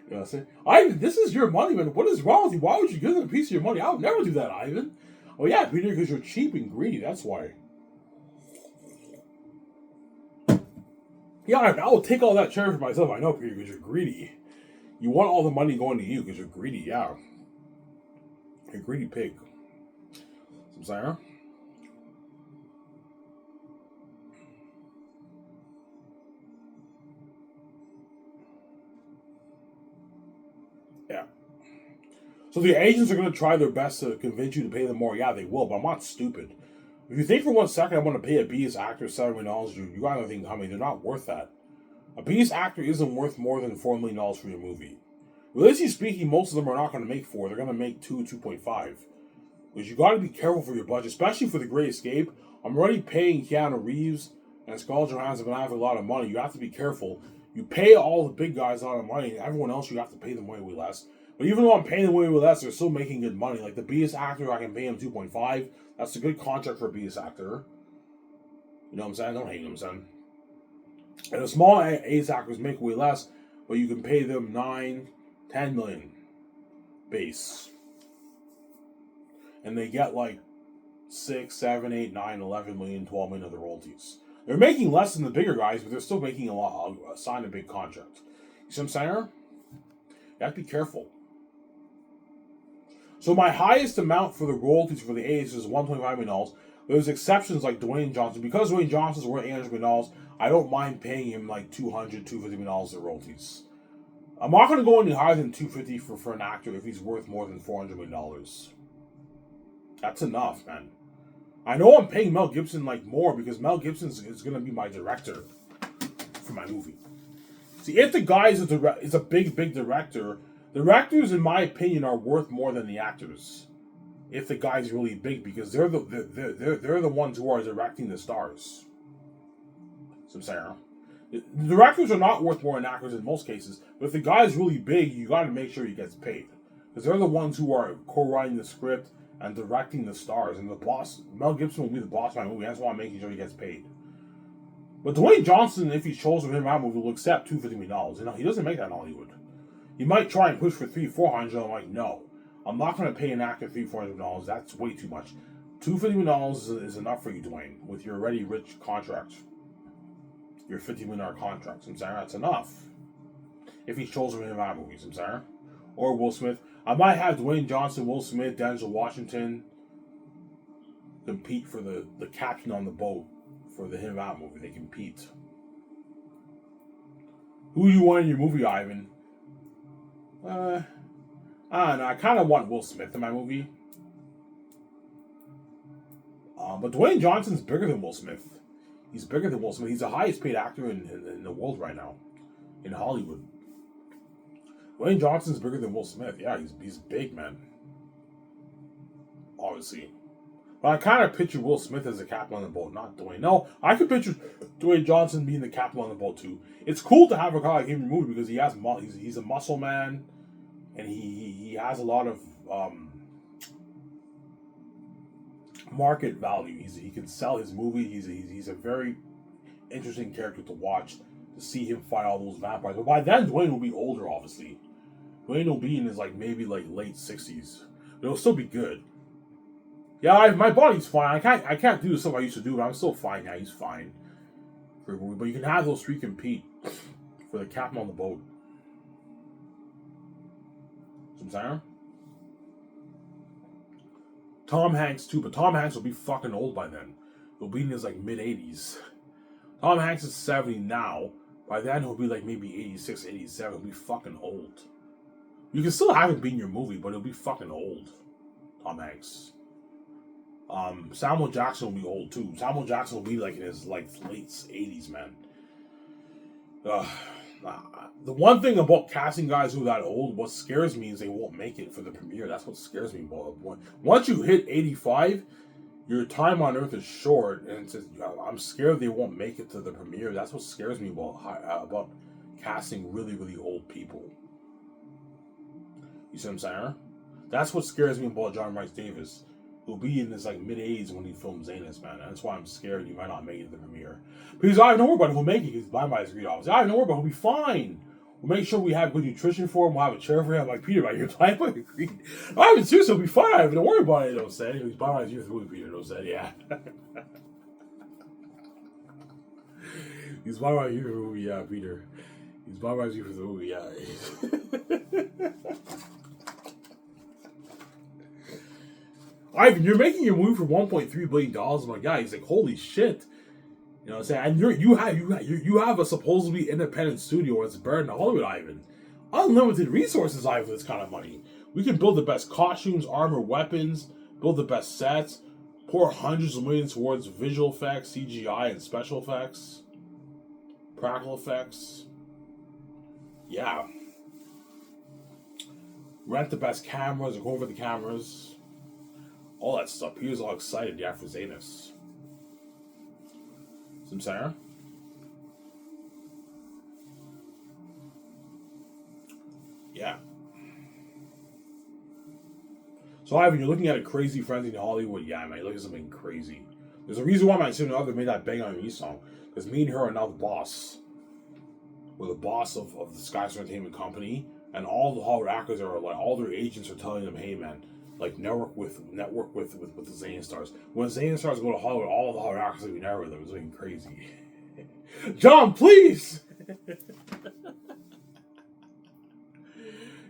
what I'm saying? Ivan, this is your money, man. What is wrong with you? Why would you give them a piece of your money? I would never do that, Ivan. Oh, yeah, Peter, because you're cheap and greedy. That's why. Yeah, I will take all that charity for myself. I know, Peter, because you're greedy. You want all the money going to you because you're greedy, yeah. You're a greedy pig. Some Sarah? Yeah. So the agents are going to try their best to convince you to pay them more. Yeah, they will, but I'm not stupid. If you think for 1 second I'm going to pay a B-list actor $7 million, you got another thing coming. They're not worth that. A B-list actor isn't worth more than $4 million for your movie. Realistically speaking, most of them are not going to make 4. They're going to make 2, 2.5. Because you got to be careful for your budget, especially for The Great Escape. I'm already paying Keanu Reeves and Scarlett Johansson going to have a lot of money. You have to be careful. You pay all the big guys a lot of money, and everyone else you have to pay them way less. But even though I'm paying them way less, they're still making good money. Like the B-list actor, I can pay him 2.5. That's a good contract for a B-list actor. You know what I'm saying? Don't hate him, son. And the small A-list actors make way less, but you can pay them 9, 10 million base. And they get like 6, 7, 8, 9, 11 million, 12 million of the royalties. They're making less than the bigger guys, but they're still making a lot, sign a big contract. You see what I'm saying? You have to be careful. So my highest amount for the royalties for the A's is $1.5 million. There's exceptions like Dwayne Johnson. Because Dwayne Johnson's worth $800 million, I don't mind paying him like $200, $250 million in royalties. I'm not going to go any higher than $250 for an actor if he's worth more than $400 million. That's enough, man. I know I'm paying Mel Gibson like more because Mel Gibson is going to be my director for my movie. See, if the guy is a big director, The directors, in my opinion, are worth more than the actors. If the guy's really big, because they're the ones who are directing the stars. So I'm saying, the directors are not worth more than actors in most cases. But if the guy's really big, you got to make sure he gets paid, because they're the ones who are co-writing the script and directing the stars. And the boss, Mel Gibson, will be the boss of my movie. That's why I'm making sure he gets paid. But Dwayne Johnson, if he's chosen for him, my movie will accept $250 million. You know, he doesn't make that in Hollywood. He might try and push for $300-400. I'm like, no, I'm not going to pay an actor $300-400. That's way too much. $250 million is enough for you, Dwayne, with your already rich contract. Your $50 million contract. I'm saying that's enough. If he's chosen for him, my movies, I'm saying, or Will Smith. I might have Dwayne Johnson, Will Smith, Denzel Washington compete for the captain on the boat for the Him Out movie. They compete. Who do you want in your movie, Ivan? I don't know. I kind of want Will Smith in my movie. But Dwayne Johnson's bigger than Will Smith. He's bigger than Will Smith. He's the highest paid actor in the world right now. In Hollywood. Dwayne Johnson's bigger than Will Smith. Yeah, he's big, man. Obviously. But I kind of picture Will Smith as the captain on the boat, not Dwayne. No, I could picture Dwayne Johnson being the captain on the boat too. It's cool to have a guy like him in the movie because he has he's a muscle man, and he has a lot of market value. He can sell his movie. He's a very interesting character to watch, to see him fight all those vampires. But by then, Dwayne will be older, obviously. Dwayne will be in his maybe late 60s. But it'll still be good. Yeah, my body's fine. I can't do the stuff I used to do, but I'm still fine. Yeah, he's fine for a movie. But you can have those three compete for the captain on the boat. You know what I'm saying? Tom Hanks too, but Tom Hanks will be fucking old by then. He'll be in his mid 80s. Tom Hanks is 70 now. By then he'll be maybe 86, 87. He'll be fucking old. You can still have him be in your movie, but he'll be fucking old. Tom Hanks. Samuel Jackson will be old too. Samuel Jackson will be in his late 80s, man. The one thing about casting guys who are that old, what scares me is they won't make it for the premiere. That's what scares me. Once you hit 85, your time on Earth is short, and it's just, I'm scared they won't make it to the premiere. That's what scares me about casting really, really old people. You see what I'm saying? That's what scares me about John Rhys Davis. He'll be in his mid-80s when he films Zanus, man. That's why I'm scared he might not make it to the premiere. Because I don't worry about it. He'll make it because Blind agreed, obviously. I don't worry about it. He'll be fine. We'll make sure we have good nutrition for him. We'll have a chair for him. Like Peter, right? Your Blind agreed. I mean, seriously, he'll be fine. Don't worry about it, don't say. He's Blind you're through Peter, don't say. Yeah. He's Blind you're through, yeah, Peter. He's Blind you're through, yeah. Ivan, you're making your movie for $1.3 billion. I'm like, yeah, he's like, holy shit. You know what I'm saying? And you have a supposedly independent studio that's better than Hollywood, Ivan. Unlimited resources, Ivan, for this kind of money. We can build the best costumes, armor, weapons, build the best sets, pour hundreds of millions towards visual effects, CGI, and special effects, practical effects. Yeah. Rent the best cameras or go over the cameras. All that stuff. He was all excited, yeah, for Zanus. See what I'm saying? Yeah. So, Ivan, you're looking at a crazy frenzy in Hollywood. Yeah, man, look at something crazy. There's a reason why my significant other made that Bang on Me song. Because me and her are now the boss. We're the boss of the Skystar Entertainment Company. And all the Hollywood actors are all their agents are telling them, hey, man, network with the Zane Stars. When Zane Stars go to Hollywood, all the Hollywood actors will be network with them. It's looking crazy. John, please!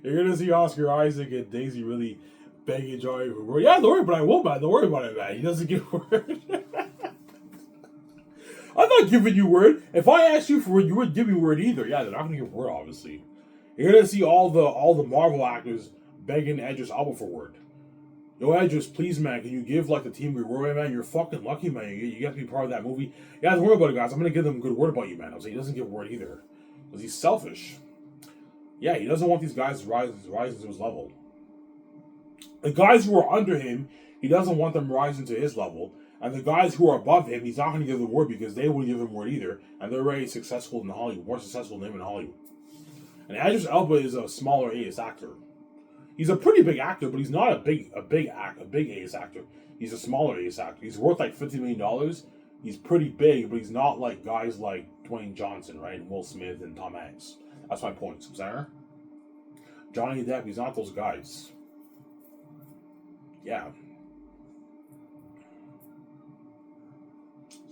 You're gonna see Oscar Isaac and Daisy really begging Johnny for word. Yeah, don't worry about it. I will, man. Don't worry about it, man. He doesn't give word. I'm not giving you word. If I asked you for word, you wouldn't give me word either. Yeah, they're not gonna give word, obviously. You're gonna see all the Marvel actors begging Idris Elba for word. Yo, Idris, please, man, can you give the team your word, man? You're fucking lucky, man. You got to be part of that movie. Yeah, don't worry about it, guys. I'm gonna give them a good word about you, man. I was like, he doesn't give word either because he's selfish. Yeah, he doesn't want these guys to rise to his level. The guys who are under him, he doesn't want them rising to his level. And the guys who are above him, he's not going to give the word because they wouldn't give him word either. And they're already successful in Hollywood, more successful than him in Hollywood. And Idris Elba is a smaller A-list actor. He's a pretty big actor, but he's not a big A-list actor. He's a smaller A-list actor. He's worth like $50 million. He's pretty big, but he's not like guys like Dwayne Johnson, right? And Will Smith and Tom Hanks. That's my point, Sarah. Johnny Depp, he's not those guys. Yeah.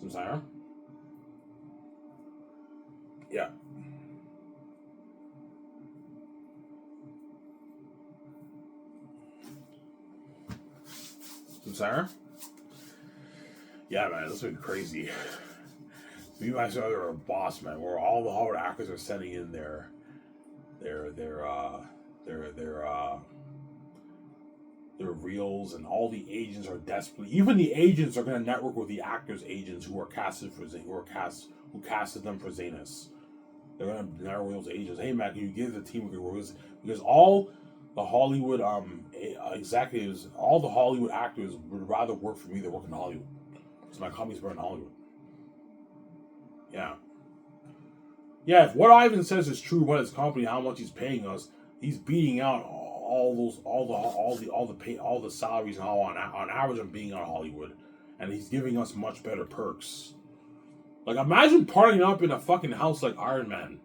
Sarah? Yeah. Sarah? Yeah, man, this has been crazy. Me and my brother are a boss, man. Where all the Hollywood actors are sending in their reels, and all the agents are desperately. Even the agents are going to network with the actors' agents who are casted for who casted them for Zanus. They're going to network with those agents. Hey, man, can you give the team a good work? Because all the Hollywood executives, all the Hollywood actors would rather work for me than work in Hollywood. Because my company's better in Hollywood. Yeah. Yeah, if what Ivan says is true about his company, how much he's paying us, he's beating out all the salaries and all on average of being on Hollywood, and he's giving us much better perks. Like, imagine partying up in a fucking house like Iron Man.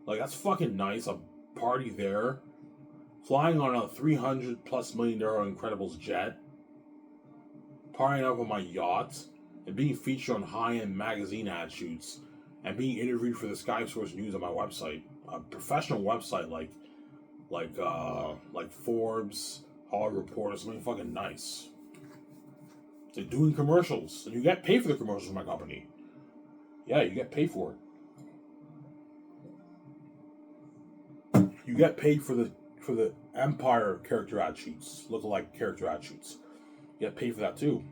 Like, that's fucking nice. A party there, flying on a $300+ million Incredibles jet, partying up on my yacht, and being featured on high-end magazine ad shoots, and being interviewed for the Sky Source News on my website, a professional website like Forbes, Hollywood Reporter, something fucking nice. They're doing commercials, and you get paid for the commercials from my company. Yeah, you get paid for it. You get paid for the Empire character ad shoots, lookalike character ad shoots. You get paid for that too.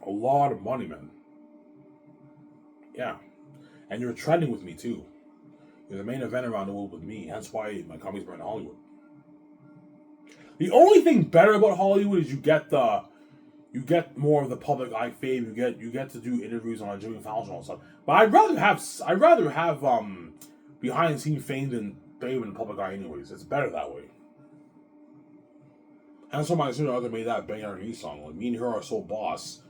A lot of money, man. Yeah, and you're trending with me too. You're the main event around the world with me. That's why my company's better in Hollywood. The only thing better about Hollywood is you get more of the public eye fame. You get to do interviews on Jimmy Fallon and all that stuff. But I'd rather have behind the scenes fame than fame in the public eye anyways. It's better that way. And that's why my sister other made that Bang R&E song. Like, me and her are so boss.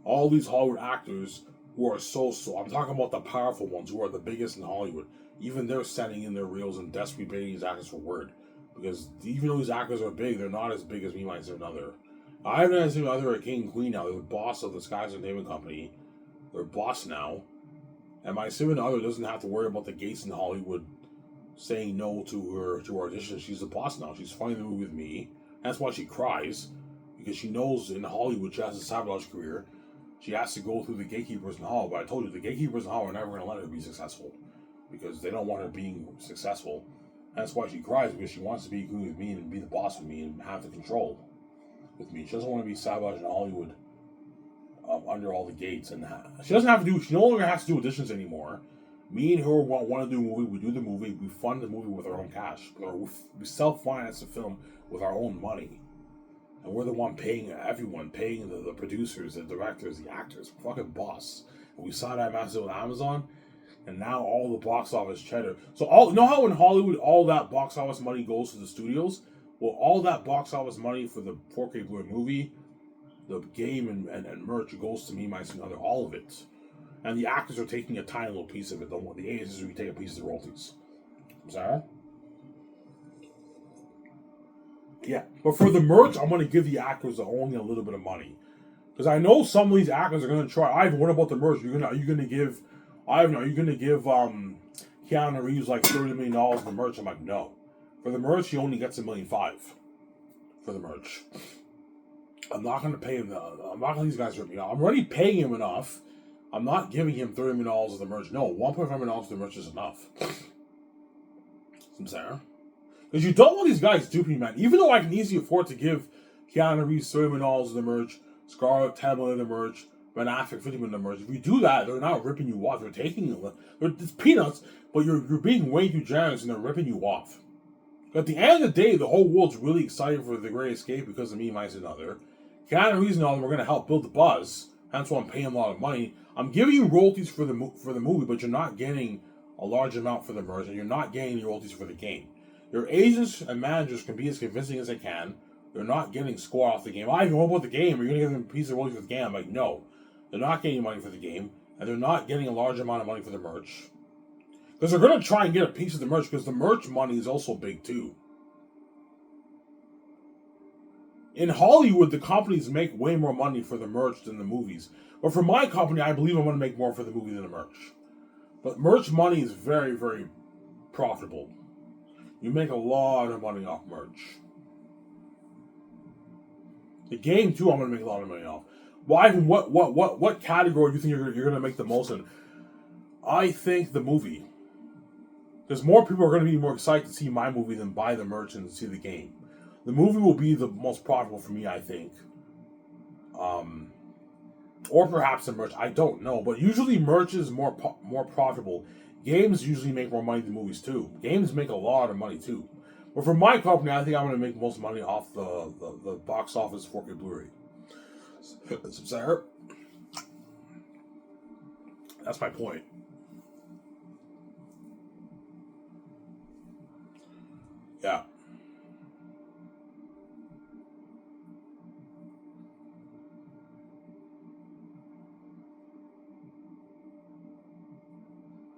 All these Hollywood actors who are so I'm talking about the powerful ones who are the biggest in Hollywood. Even they're sending in their reels and desperately begging these actors for word. Because even though these actors are big, they're not as big as me, my significant other. I haven't had a significant other, a king and queen now. They're the boss of the Skies Entertainment Company. They're boss now. And my significant other doesn't have to worry about the gates in Hollywood saying no to her audition. She's the boss now. She's funding the movie with me. That's why she cries. Because she knows in Hollywood she has a sabotage career. She has to go through the gatekeepers in Hollywood. But I told you, the gatekeepers in Hollywood are never going to let her be successful. Because they don't want her being successful. That's why she cries, because she wants to be good with me and be the boss with me and have the control with me. She doesn't want to be sabotaged in Hollywood under all the gates. And she doesn't have to do, she no longer has to do auditions anymore. Me and her want to do a movie. We do the movie. We fund the movie with our own cash. We self-finance the film with our own money. And we're the one paying everyone, paying the producers, the directors, the actors. Fucking boss. And we saw that massive with Amazon. And now all the box office cheddar. So you know how in Hollywood all that box office money goes to the studios? Well, all that box office money for the 4K Blu-ray movie, the game and merch goes to me, my other, all of it. And the actors are taking a tiny little piece of it. The agencies will take a piece of the royalties. Sorry? Yeah. But for the merch, I'm going to give the actors only a little bit of money. Because I know some of these actors are going to try. Ivan, what about the merch? Are you going to give Keanu Reeves like $30 million for the merch? I'm like, no. For the merch, he only gets $1.5 million for the merch. I'm not going to pay him. I'm not going to let these guys rip me off. I'm already paying him enough. I'm not giving him $30 million of the merch. No, $1.5 million of the merch is enough. I'm saying. Because you don't want these guys duping, man. Even though I can easily afford to give Keanu Reeves $30 million of the merch, Scarlett $10 million of the merch, Ben Affleck fitting in the merch. If you do that, they're not ripping you off. They're taking it's peanuts, but you're being way too generous and they're ripping you off. At the end of the day, the whole world's really excited for The Great Escape because of me, Mice, and Other. Keanu Reeves and all them are going to help build the buzz. That's why I'm paying a lot of money. I'm giving you royalties for the movie, but you're not getting a large amount for the merch, and you're not getting royalties for the game. Your agents and managers can be as convincing as they can. They're not getting score off the game. What about the game? Are you going to give them a piece of royalties for the game? I'm like, no. They're not getting money for the game, and they're not getting a large amount of money for the merch. Because they're going to try and get a piece of the merch, because the merch money is also big, too. In Hollywood, the companies make way more money for the merch than the movies. But for my company, I believe I'm going to make more for the movie than the merch. But merch money is very, very profitable. You make a lot of money off merch. The game, too, I'm going to make a lot of money off. Why? What category do you think you're going to make the most in? I think the movie. Because more people are going to be more excited to see my movie than buy the merch and see the game. The movie will be the most profitable for me, I think. Or perhaps the merch. I don't know. But usually merch is more profitable. Games usually make more money than movies, too. Games make a lot of money, too. But for my company, I think I'm going to make most money off the box office 4K Blu-ray. Sir, that's my point. Yeah.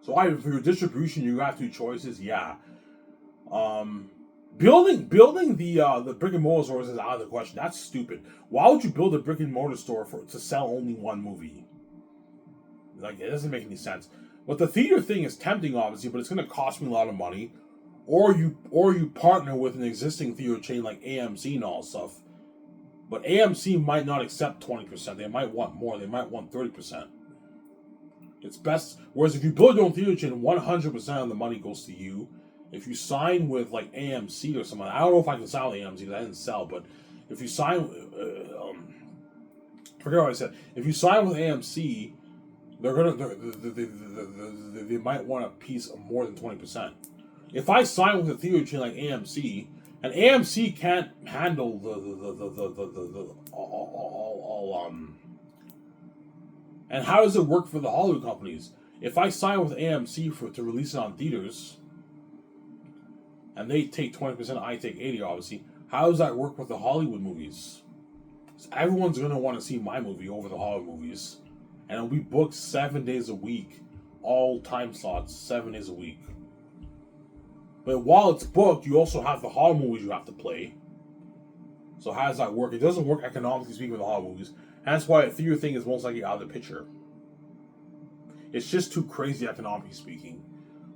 So for your distribution, you got two choices. Yeah. Building the brick and mortar stores is out of the question. That's stupid. Why would you build a brick and mortar store to sell only one movie? Like, it doesn't make any sense. But the theater thing is tempting, obviously, but it's going to cost me a lot of money. Or you partner with an existing theater chain like AMC and all stuff. But AMC might not accept 20%. They might want more. They might want 30%. It's best. Whereas if you build your own theater chain, 100% of the money goes to you. If you sign with like AMC or something, I don't know if I can sign with AMC because I didn't sell. But if you sign, forget what I said. If you sign with AMC, they might want a piece of more than 20%. If I sign with a theater chain like AMC, and AMC can't handle and how does it work for the Hollywood companies? If I sign with AMC to release it on theaters, and they take 20%, I take 80%, obviously, how does that work with the Hollywood movies? So everyone's going to want to see my movie over the Hollywood movies. And it'll be booked 7 days a week. All time slots, 7 days a week. But while it's booked, you also have the Hollywood movies you have to play. So how does that work? It doesn't work economically speaking with the Hollywood movies. That's why a theater thing is most likely out of the picture. It's just too crazy economically speaking.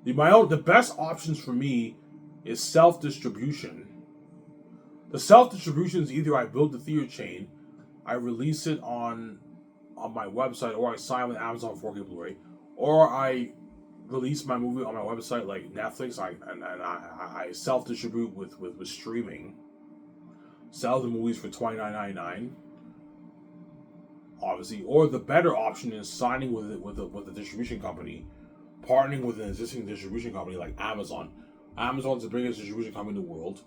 The best options for me is self-distribution. The self-distribution is either I build the theater chain, I release it on my website, or I sign with Amazon 4K Blu-ray, or I release my movie on my website like Netflix. I self-distribute with streaming. Sell the movies for $29.99. Obviously, or the better option is signing with a distribution company, partnering with an existing distribution company like Amazon. Amazon's the biggest distribution company in the world.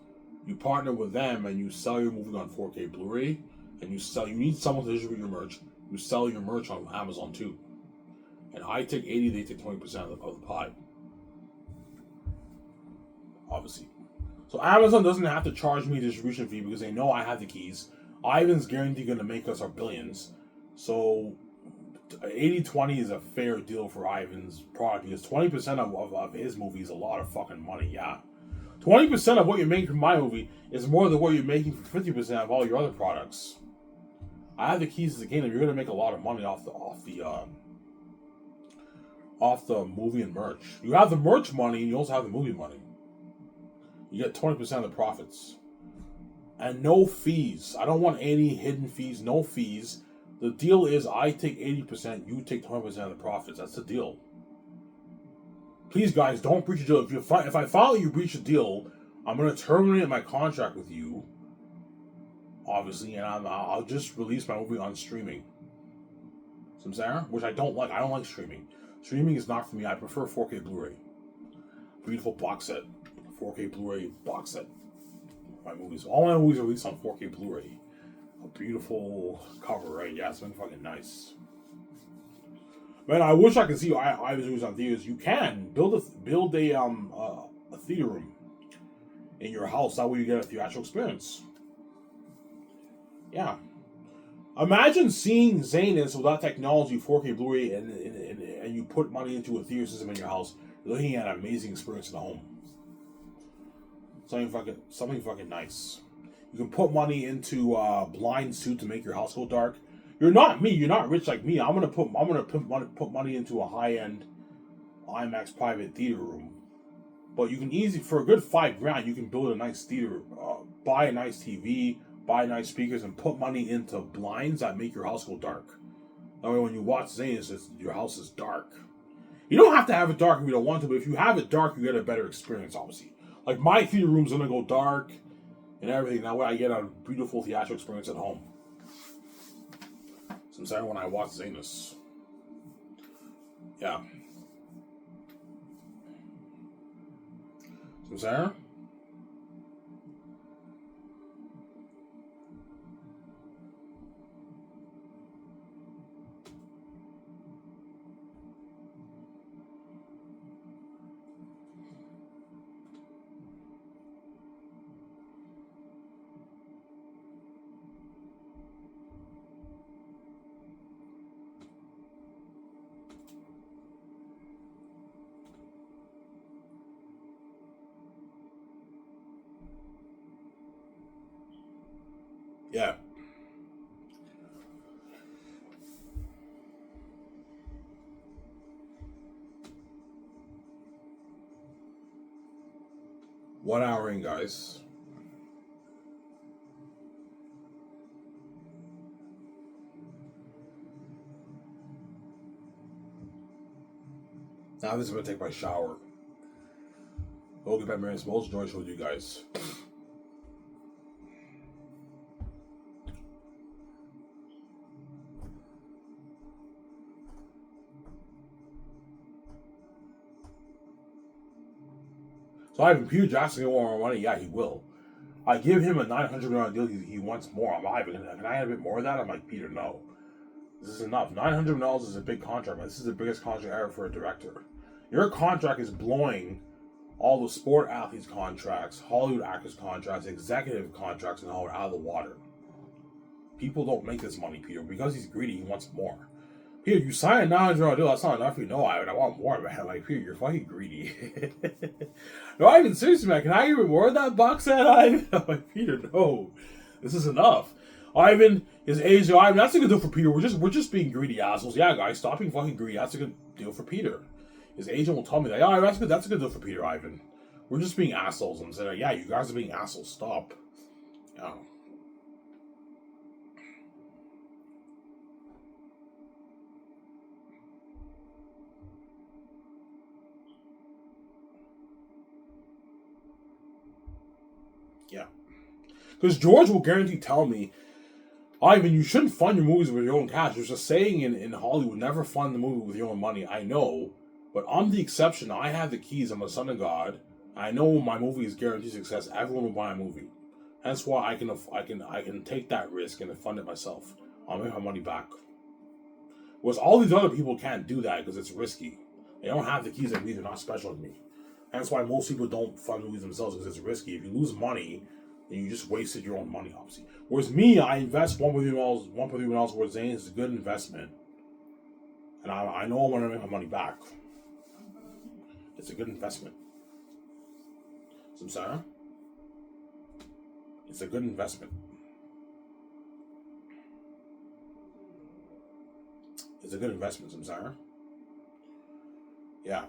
You partner with them and you sell your movie on 4K Blu-ray, and you need someone to distribute your merch. You sell your merch on Amazon too. And I take 80%, they take 20% of the pie. Obviously. So Amazon doesn't have to charge me a distribution fee because they know I have the keys. Ivan's guaranteed going to make us our billions. So 80-20 is a fair deal for Ivan's product because 20% of his movie is a lot of fucking money, yeah. 20% of what you're making from my movie is more than what you're making for 50% of all your other products. I have the keys to the kingdom. You're going to make a lot of money off the movie and merch. You have the merch money and you also have the movie money. You get 20% of the profits. And no fees. I don't want any hidden fees, no fees. The deal is I take 80%, you take 20% of the profits. That's the deal. Please, guys, don't breach a deal. If I follow you breach a deal, I'm going to terminate my contract with you, obviously, and I'll just release my movie on streaming. Some Sarah, which I don't like. I don't like streaming. Streaming is not for me. I prefer 4K Blu-ray. Beautiful box set. 4K Blu-ray box set. My movies. All my movies are released on 4K Blu-ray. A beautiful cover, right? Yeah, it's been fucking nice. Man, I wish I could see Ivan's movies on theaters. You can build a theater room in your house. That way you get a theatrical experience. Yeah. Imagine seeing Zanus without technology, 4K Blu-ray, and you put money into a theater system in your house. You're looking at an amazing experience in the home. Something fucking nice. You can put money into blinds too to make your house go dark. You're not me. You're not rich like me. I'm gonna put money into a high-end IMAX private theater room. But you can easily, for a good $5,000, you can build a nice theater, buy a nice TV, buy nice speakers, and put money into blinds that make your house go dark. That way, when you watch Zanus, your house is dark. You don't have to have it dark if you don't want to, but if you have it dark, you get a better experience, obviously. Like, my theater room's gonna go dark and everything. That way, I get a beautiful theatrical experience at home. So I'm sorry when I watch Zanus. Yeah. So Sarah? Yeah. One hour in, guys. Now this is gonna take my shower. We'll get back to Smalls. Joy showed you guys. So Ivan, Peter Jackson will want more money. Yeah, he will. I give him a $900 million deal. He wants more. I'm Ivan. Can I have a bit more of that? I'm like, Peter, no. This is enough. $900 million is a big contract, man. This is the biggest contract ever for a director. Your contract is blowing all the sport athletes' contracts, Hollywood actors' contracts, executive contracts, and all out of the water. People don't make this money, Peter. Because he's greedy, he wants more. Peter, you signed a $900 deal. That's not enough for you. No, I want more, man. Like, Peter, you're fucking greedy. No, Ivan, seriously, man. Can I give you more of that box set, Ivan? I'm like, Peter, no. This is enough. Ivan, his age, Ivan, that's a good deal for Peter. We're just being greedy assholes. Yeah, guys, stop being fucking greedy. That's a good deal for Peter. His agent will tell me that. Yeah, that's a good deal for Peter, Ivan. We're just being assholes. And saying, yeah, you guys are being assholes. Stop. Yeah. Yeah. Because George will guarantee tell me, Ivan, you shouldn't fund your movies with your own cash. There's a saying in Hollywood, never fund the movie with your own money. I know, but I'm the exception. I have the keys. I'm a son of God. I know my movie is guaranteed success. Everyone will buy a movie. Hence why I can take that risk and fund it myself. I'll make my money back. Whereas all these other people can't do that because it's risky. They don't have the keys like me. They're not special like me. That's why most people don't fund movies themselves because it's risky. If you lose money, then you just wasted your own money, obviously. Whereas me, I invest $1.3 million worth Zane is a good investment. And I know I'm going to make my money back. It's a good investment. Samsara? It's a good investment. It's a good investment, Samsara. Yeah.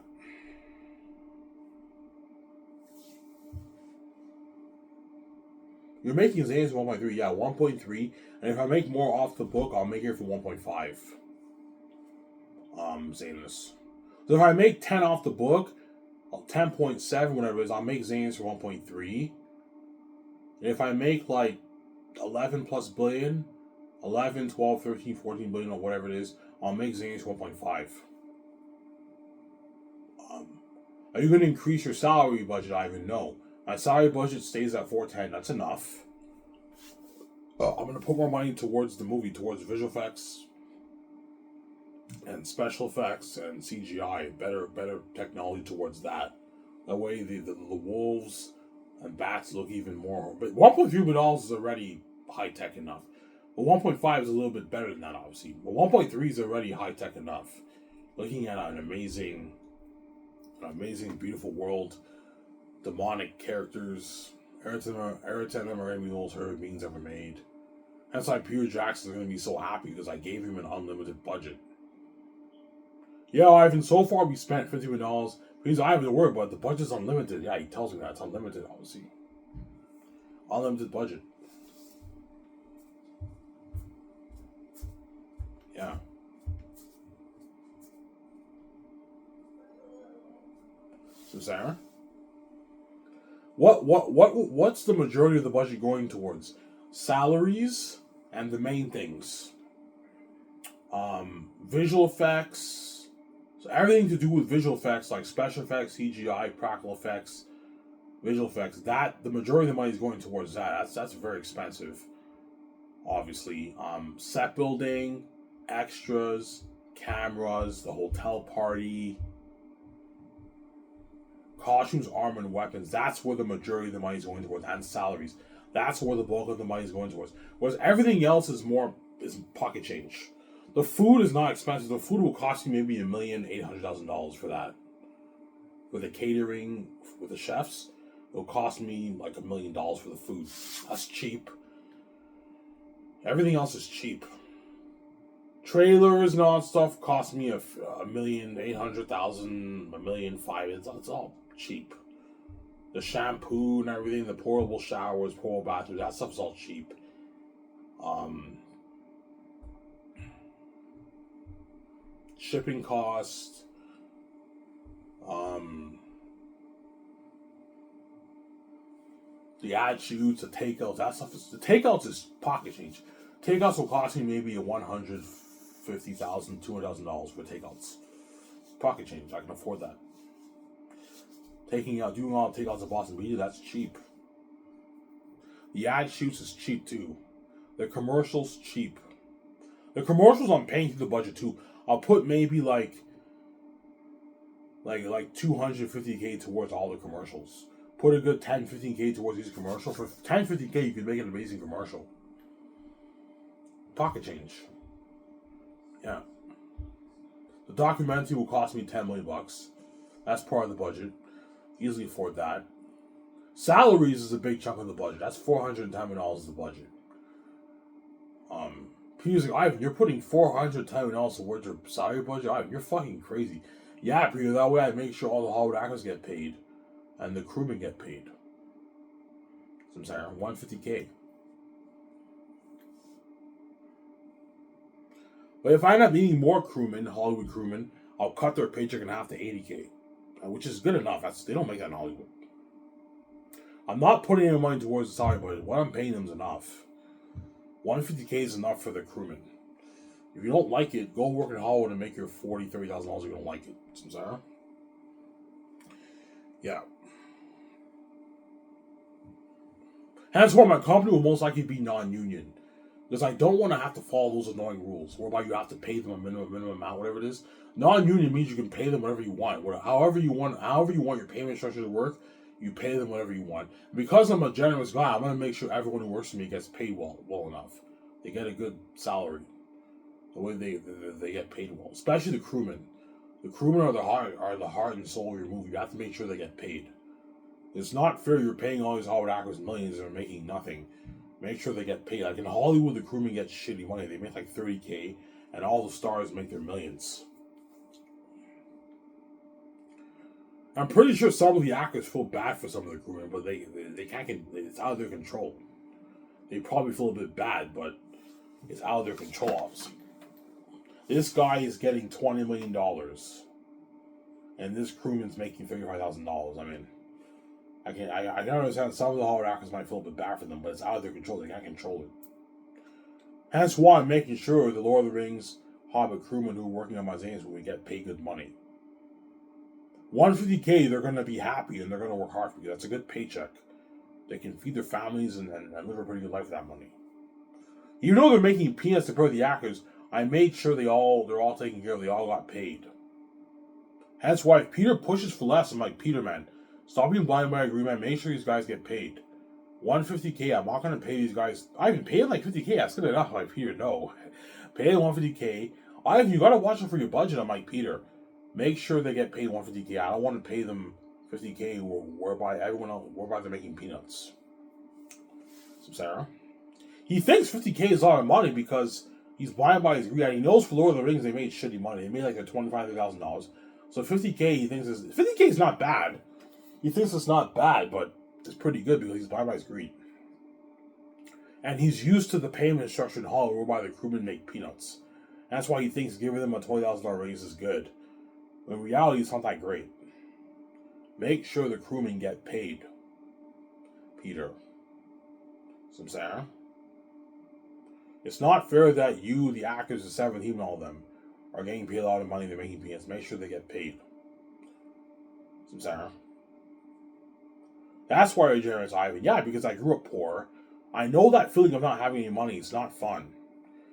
You're making Zane's 1.3, yeah, 1.3. And if I make more off the book, I'll make it for 1.5. Zanus. So if I make 10 off the book, 10.7, whatever it is, I'll make Zanus for 1.3. And if I make like 11 plus billion, 11, 12, 13, 14 billion, or whatever it is, I'll make Xanax 1.5. Are you going to increase your salary budget, Ivan? No. My salary budget stays at 410. That's enough. I'm going to put more money towards the movie, towards visual effects and special effects and CGI. Better technology towards that. That way the wolves and bats look even more. But $1.3 billion is already high tech enough. But 1.5 is a little bit better than that, obviously. But 1.3 is already high tech enough. Looking at an amazing, beautiful world, demonic characters. Aratana Marine Mules her beings ever made. That's why Peter Jackson's going to be so happy because I gave him an unlimited budget. Yeah, Ivan, so far we spent $50 million. Please, I have to worry about it. The budget's unlimited. Yeah, he tells me that. It's unlimited, obviously. Unlimited budget. Yeah. So, Sarah? What's the majority of the budget going towards? Salaries and the main things. Visual effects. So everything to do with visual effects, like special effects, CGI, practical effects, visual effects. That the majority of the money is going towards that. That's very expensive. Obviously, set building, extras, cameras, the hotel party, costumes, armor, and weapons. That's where the majority of the money is going towards, and salaries. That's where the bulk of the money is going towards. Whereas everything else is pocket change. The food is not expensive. The food will cost you maybe $1,800,000 for that. With the catering, with the chefs, it'll cost me like $1 million for the food. That's cheap. Everything else is cheap. Trailers and all that stuff cost me $1,800,000, $1,500,000. It's all cheap. The shampoo and everything, the portable showers, portable bathrooms, that stuff's all cheap. Shipping cost. The ad shoots, the takeouts, that stuff the takeouts is pocket change. Takeouts will cost me maybe $150,000, $200,000 for takeouts. Pocket change, I can afford that. Doing all the takeouts at Boston Media, that's cheap. The ad shoots is cheap too. The commercials, cheap. The commercials I'm paying through the budget too. I'll put maybe like $250K towards all the commercials. Put a good $10-15K towards these commercials. For $10-15K, you can make an amazing commercial. Pocket change. Yeah. The documentary will cost me $10 million. That's part of the budget. Easily afford that. Salaries is a big chunk of the budget. That's $410 million is the budget. Peter's like, Ivan, you're putting $410 million towards your salary budget? Ivan, you're fucking crazy. Yeah, Peter, that way I make sure all the Hollywood actors get paid. And the crewmen get paid. So I'm saying $150K. But if I end up needing more crewmen, Hollywood crewmen, I'll cut their paycheck in half to $80K. Which is good enough. They don't make that in Hollywood. I'm not putting any money towards the salary budget. What I'm paying them is enough. $150K is enough for the crewmen. If you don't like it, go work in Hollywood and make your $40,000, $30,000 if you don't like it. Samsara? Yeah. Hence why my company will most likely be non-union. Because I don't want to have to follow those annoying rules, whereby you have to pay them a minimum amount, whatever it is. Non-union means you can pay them whatever you want. However you want your payment structure to work, you pay them whatever you want. Because I'm a generous guy, I'm going to make sure everyone who works for me gets paid well enough. They get a good salary. The way they get paid well. Especially the crewmen. The crewmen are the heart and soul of your movie. You have to make sure they get paid. It's not fair you're paying all these Hollywood actors millions and are making nothing. Make sure they get paid. Like in Hollywood, the crewmen get shitty money. They make like $30K, and all the stars make their millions. I'm pretty sure some of the actors feel bad for some of the crewmen, but they can't get. It's out of their control. They probably feel a bit bad, but it's out of their control, obviously. This guy is getting $20 million, and this crewman's making $35,000. I mean, I can understand some of the Hollywood actors might feel a bit bad for them, but it's out of their control. They can't control it. Hence why I'm making sure the Lord of the Rings Hobbit crewmen who are working on my Zanes when we get paid good money. 150K, they're going to be happy and they're going to work hard for you. That's a good paycheck. They can feed their families and live a pretty good life with that money. Even though they're making peanuts to pay the actors, I made sure they're all taken care of. They all got paid. Hence why if Peter pushes for less, I'm like, Peter, man, stop being blind by agreement. Make sure these guys get paid. 150K, I'm not going to pay these guys. I even paid like 50K. That's good enough. I'm like, Peter, no. Pay 150K. You got to watch it for your budget. I'm like, Peter, make sure they get paid 150K. I don't want to pay them 50K whereby they're making peanuts. So Sarah, he thinks 50K is a lot of money because he's blind by his greed. He knows for Lord of the Rings they made shitty money. They made like $25,000. So 50K, he thinks 50K is not bad. He thinks it's not bad, but it's pretty good because he's blind by his greed. And he's used to the payment structure in Hollywood whereby the crewmen make peanuts. And that's why he thinks giving them a $20,000 raise is good. But in reality, it's not that great. Make sure the crewmen get paid, Peter. Some Sarah. It's not fair that you, the actors, the 17 and all of them, are getting paid a lot of money. They're making peanuts. Make sure they get paid. Some Sarah. That's why you're generous, Ivan. Yeah, because I grew up poor. I know that feeling of not having any money. It's not fun.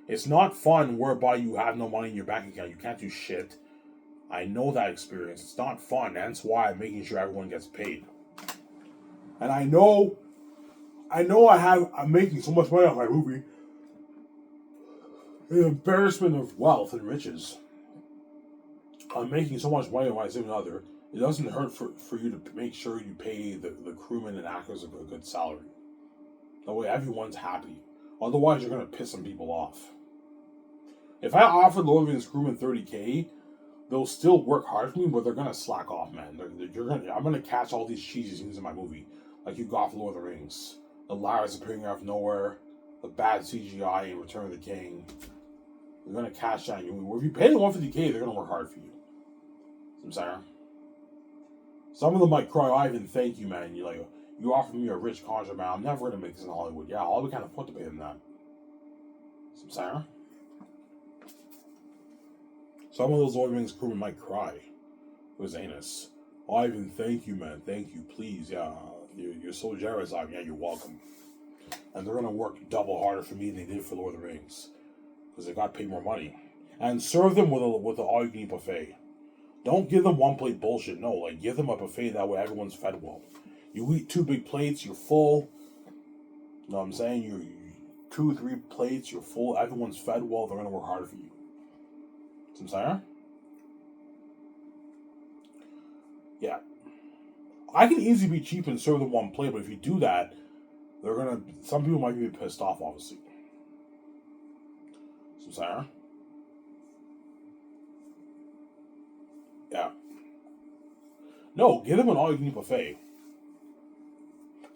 It's not fun whereby you have no money in your bank account. You can't do shit. I know that experience. It's not fun. That's why I'm making sure everyone gets paid. And I'm making so much money off my movie. The embarrassment of wealth and riches. I'm making so much money on my significant other. It doesn't hurt for you to make sure you pay the crewmen and actors a good salary. That way everyone's happy. Otherwise, you're going to piss some people off. If I offered Lord of the Rings crewmen 30K, they'll still work hard for me, but they're going to slack off, man. I'm going to catch all these cheesy scenes in my movie, like you got for Lord of the Rings. The liars appearing out of nowhere, the bad CGI in Return of the King. You're going to catch that in your movie. If you pay them 150K, they're going to work hard for you. I'm sorry. Some of them might cry, Ivan, thank you, man. You offered me a rich contract, man. I'm never going to make this in Hollywood. Yeah, I'll be kind of put to pay them that. I'm sorry. Some of those Lord of the Rings crewmen might cry. It was Anus. Ivan, thank you, man. Thank you, please. Yeah, you're so generous, Ivan. Yeah, you're welcome. And they're going to work double harder for me than they did for Lord of the Rings. Because they got paid more money. And serve them with an all-you-can-eat buffet. Don't give them one plate bullshit. No, give them a buffet that way everyone's fed well. You eat 2 big plates, you're full. You know what I'm saying? You 2, 3 plates, you're full. Everyone's fed well. They're going to work harder for you. Some saying? Yeah. I can easily be cheap and serve them one plate, but if you do that, some people might be pissed off, obviously. Some saying? Yeah. No, give them an all-you-can-eat buffet.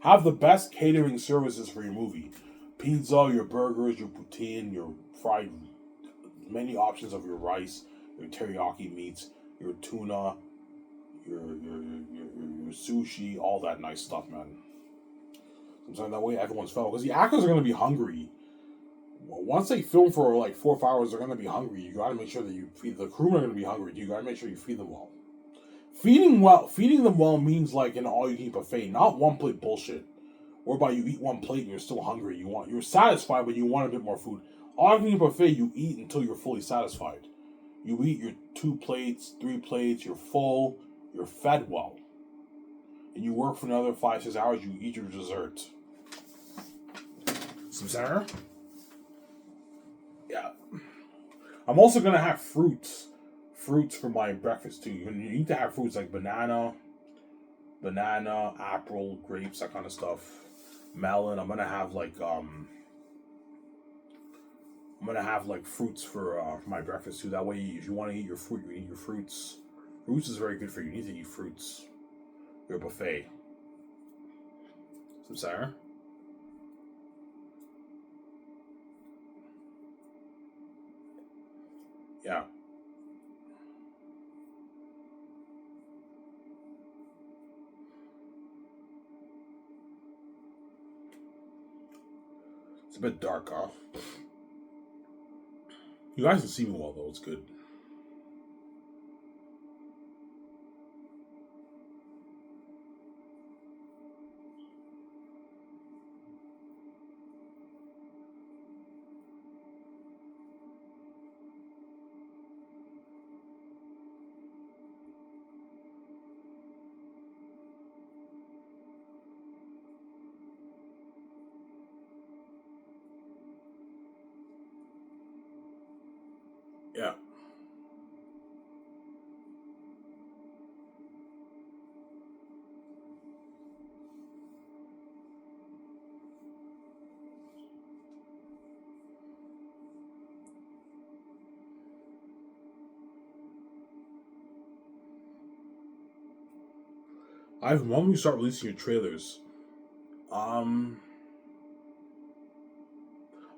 Have the best catering services for your movie. Pizza, your burgers, your poutine, your fried, many options of your rice, your teriyaki meats, your tuna, your sushi, all that nice stuff, man. Sometimes that way everyone's fed. Because the actors are going to be hungry. Once they film for 4 or 5 hours, they're going to be hungry. You got to make sure that you feed the crewmen are going to be hungry. You got to make sure you feed them well. Feeding them well means like an all-you-can-eat buffet, not one plate bullshit. Whereby you eat one plate and you're still hungry. You're satisfied, but you want a bit more food. All-you-can-eat buffet, you eat until you're fully satisfied. You eat your 2 plates, 3 plates, you're full, you're fed well. And you work for another 5, 6 hours, you eat your dessert. Some Sarah? Yeah. I'm also going to have fruits for my breakfast too. You need to have fruits like banana, apple, grapes, that kind of stuff. Melon. I'm gonna have fruits for my breakfast too. That way, if you want to eat your fruit, you eat your fruits. Fruits is very good for you. You need to eat fruits. Your buffet. Some Sarah? Yeah. It's a bit dark, huh? You guys can see me well though. It's good. Yeah. When we start releasing your trailers, um,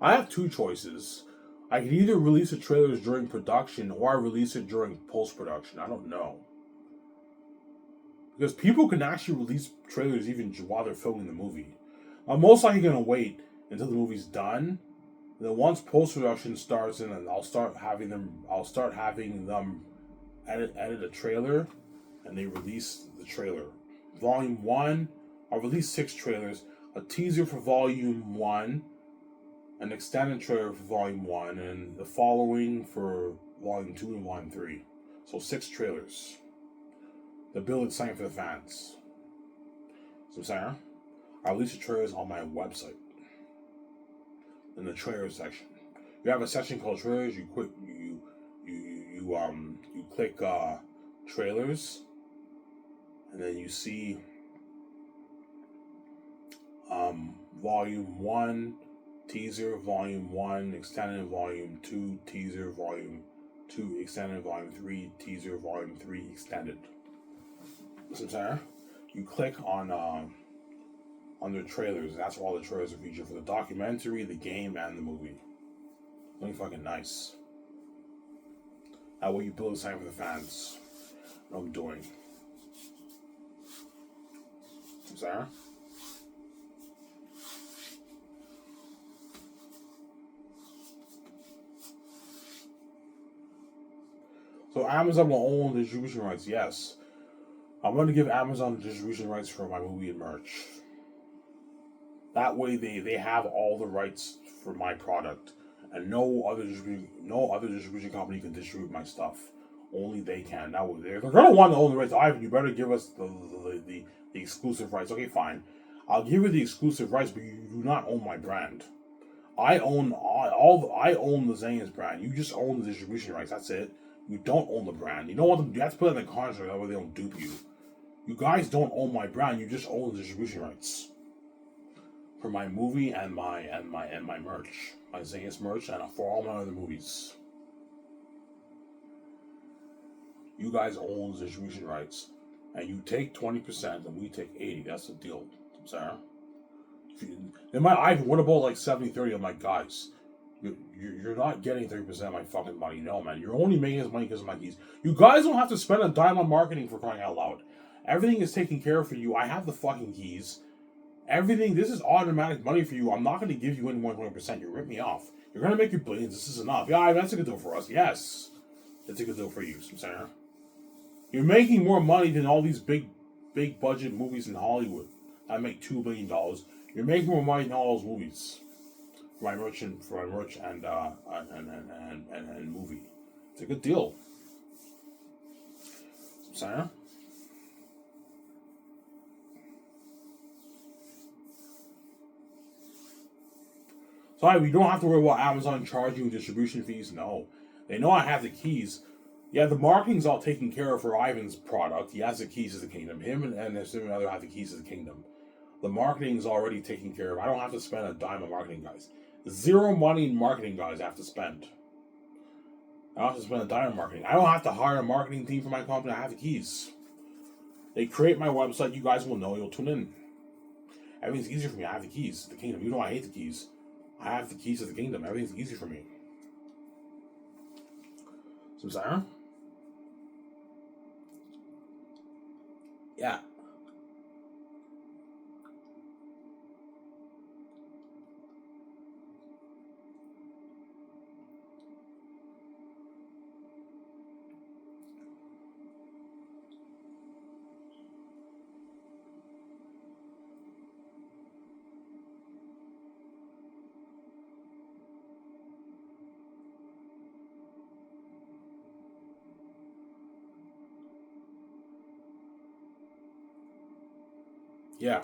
I have two choices. I can either release the trailers during production or I release it during post production. I don't know. Because people can actually release trailers even while they're filming the movie. I'm most likely going to wait until the movie's done. And then once post production starts, and then I'll start having them. Edit a trailer, and they release the trailer. Volume 1, I'll release 6 trailers. A teaser for Volume 1, an extended trailer for Volume 1, and the following for Volume 2 and Volume 3. So 6 trailers. The bill is signed for the fans. So Sarah, I release the trailers on my website. In the trailer section. You have a section called trailers, you click trailers, and then you see Volume 1, teaser, Volume 1, extended, Volume 2, teaser, Volume 2, extended, Volume 3, teaser, Volume 3, extended. So, you click on under trailers, and that's where all the trailers are featured for the documentary, the game, and the movie. Really fucking nice. That way you build a sign for the fans. What I'm doing. Sarah? So Amazon will own the distribution rights, yes. I'm going to give Amazon the distribution rights for my movie and merch. That way they have all the rights for my product. And no other distribution company can distribute my stuff. Only they can. Now they're gonna want to own the rights. Ivan, you better give us the exclusive rights. Okay, fine. I'll give you the exclusive rights, but you do not own my brand. I own I own the Zane's brand. You just own the distribution rights. That's it. You don't own the brand. You know what? You have to put it in the contract that way they don't dupe you. You guys don't own my brand. You just own the distribution rights for my movie and my merch, my Zane's merch, and for all my other movies. You guys own the distribution rights, and you take 20%, and we take 80%. That's the deal, Sarah. In my Ivan, what about like 70-30? I'm like, guys, you're not getting 30% of my fucking money. No, man. You're only making this money because of my keys. You guys don't have to spend a dime on marketing for crying out loud. Everything is taken care of for you. I have the fucking keys. Everything, this is automatic money for you. I'm not going to give you any more than 20%. You rip me off. You're going to make your billions. This is enough. Yeah, that's a good deal for us. Yes. That's a good deal for you, Sarah. You're making more money than all these big budget movies in Hollywood. I make $2 billion. You're making more money than all those movies. For my merch and movie. It's a good deal. Sarah? Sorry, we don't have to worry about Amazon charging you distribution fees. No. They know I have the keys. Yeah, the marketing's all taken care of for Ivan's product. He has the keys to the kingdom. Him and his other have the keys to the kingdom. The marketing's already taken care of. I don't have to spend a dime on marketing, guys. Zero money in marketing, guys, I have to spend. I don't have to spend a dime on marketing. I don't have to hire a marketing team for my company. I have the keys. They create my website. You guys will know. You'll tune in. Everything's easier for me. I have the keys to the kingdom. You know I hate the keys. I have the keys to the kingdom. Everything's easy for me. So, Sarah? Yeah. Yeah.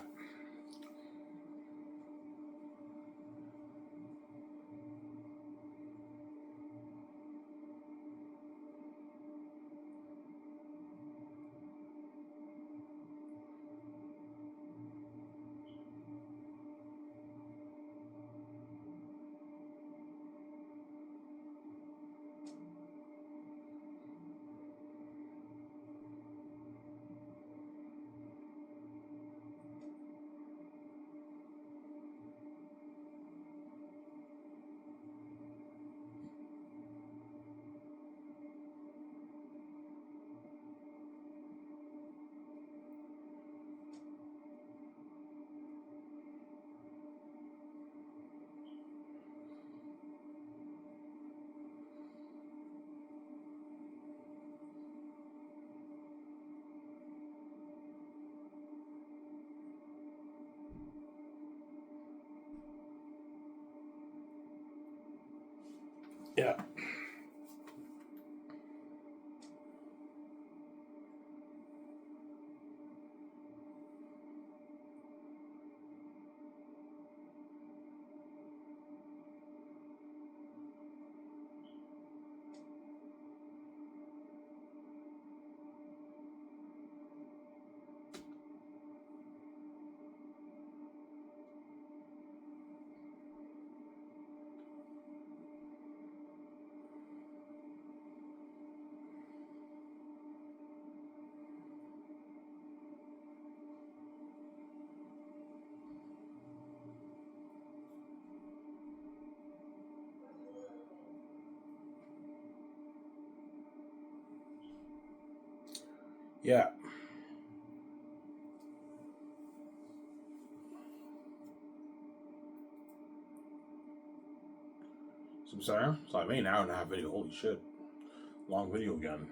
Yeah. Yeah. So I'm sorry. So I made an hour and a half video. Holy shit. Long video again.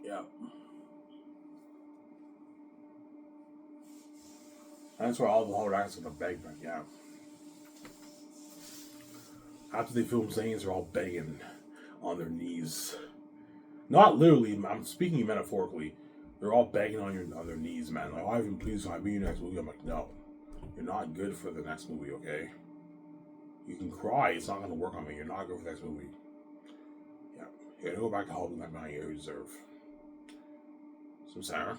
Yeah. That's why all the whole actors gonna beg, but yeah. After they film scenes, they're all begging on their knees. Not literally, I'm speaking metaphorically. They're all begging on their knees, man. Like, Ivan, please, I'll be in your next movie. I'm like, no. You're not good for the next movie, okay? You can cry, it's not gonna work on me. You're not good for the next movie. Yeah. You gotta go back to helping that man you deserve. So Sarah.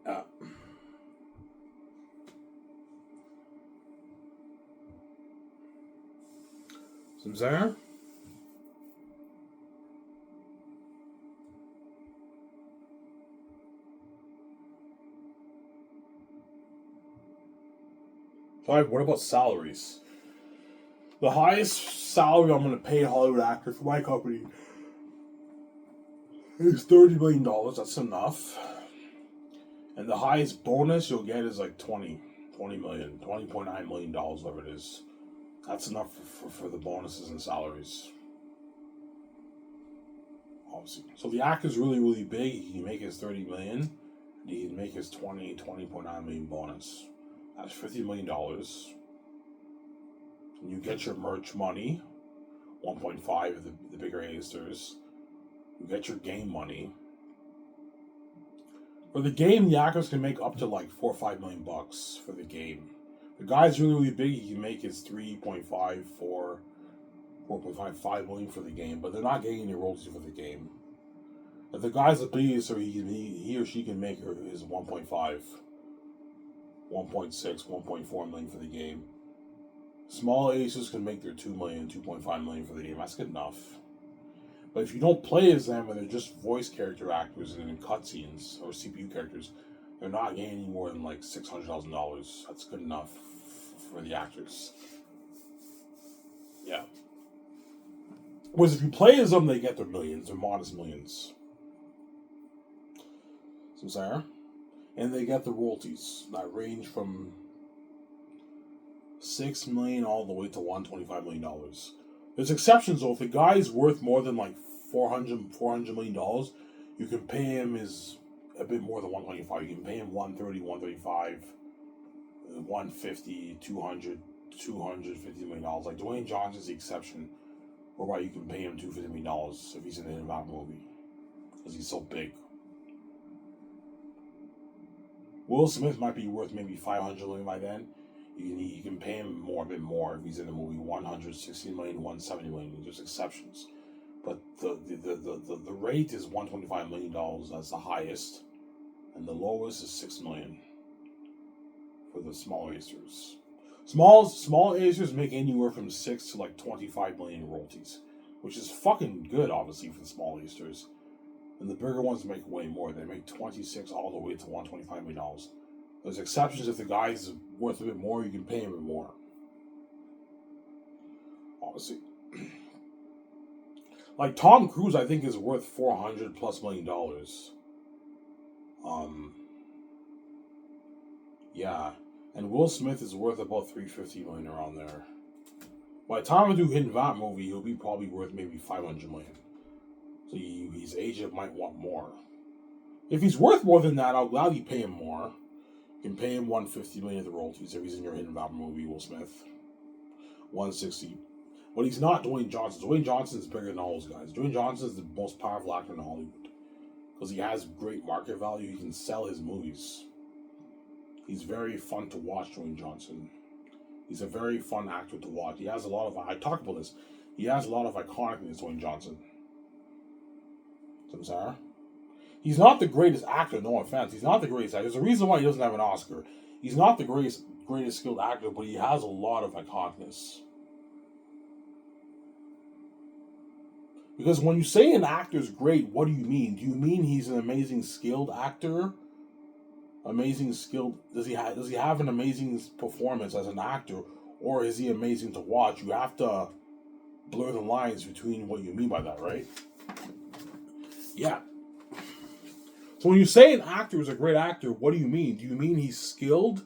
Uh, so Sarah? Five, what about salaries? The highest salary I'm gonna pay a Hollywood actor for my company is $30 million. That's enough. And the highest bonus you'll get is like 20 million, $20.9 million, whatever it is. That's enough for the bonuses and salaries. Obviously. So the actor's really, really big. He can make his 30 million. He can make his 20.9 million bonus. That's $50 million. And you get your merch money, 1.5 of the bigger A-listers. You get your game money. For the game, the actors can make up to like $4 or $5 million for the game. The guy's really, really big. He can make his 4.55 million for the game, but they're not getting any royalties for the game. If the guy's the biggest, so he or she can make his 1.5, 1.6, 1.4 million for the game. Small acers can make their 2 million, 2.5 million for the game. That's good enough. But if you don't play as them and they're just voice character actors and in cutscenes or CPU characters, they're not gaining more than like $600,000. That's good enough for the actors. Yeah. Whereas if you play as them, they get their millions, their modest millions. So sorry. And they get the royalties that range from $6 million all the way to $125 million. There's exceptions though. If the guy's worth more than like $400 million, you can pay him a bit more than 125. You can pay him 130, 135, 150, 200, $250 million. Like Dwayne Johnson's the exception, whereby you can pay him $250 million if he's in an Invader movie, because he's so big. Will Smith might be worth maybe $500 million by then. You can pay him a bit more if he's in the movie. $160 million, $170 million. There's exceptions, but the rate is $125 million. That's the highest, and the lowest is $6 million for the small acers. Small acers make anywhere from $6 to like $25 million royalties, which is fucking good, obviously, for the small acers. And the bigger ones make way more. They make 26 all the way to $125 million. There's exceptions. If the guy's worth a bit more, you can pay him a bit more. Obviously. Like Tom Cruise, I think, is worth $400+ million. Yeah. And Will Smith is worth about $350 million around there. By the time I do Hidden Vat movie, he'll be probably worth maybe $500 million. So his agent might want more. If he's worth more than that, I'll gladly pay him more. You can pay him $150 million of the royalties if he's in your Hidden Vat movie, Will Smith. $160. But he's not Dwayne Johnson. Dwayne Johnson is bigger than all those guys. Dwayne Johnson is the most powerful actor in Hollywood. Because he has great market value. He can sell his movies. He's very fun to watch, Dwayne Johnson. He's a very fun actor to watch. He has a lot of... I talked about this. He has a lot of iconicness, Dwayne Johnson. Samsara. He's not the greatest actor, no offense. He's not the greatest actor. There's a reason why he doesn't have an Oscar. He's not the greatest skilled actor, but he has a lot of iconicness. Because when you say an actor's great, what do you mean? Do you mean he's an amazing skilled actor? Amazing skilled... Does he have an amazing performance as an actor? Or is he amazing to watch? You have to blur the lines between what you mean by that, right? Yeah. So when you say an actor is a great actor, what do you mean? Do you mean he's skilled,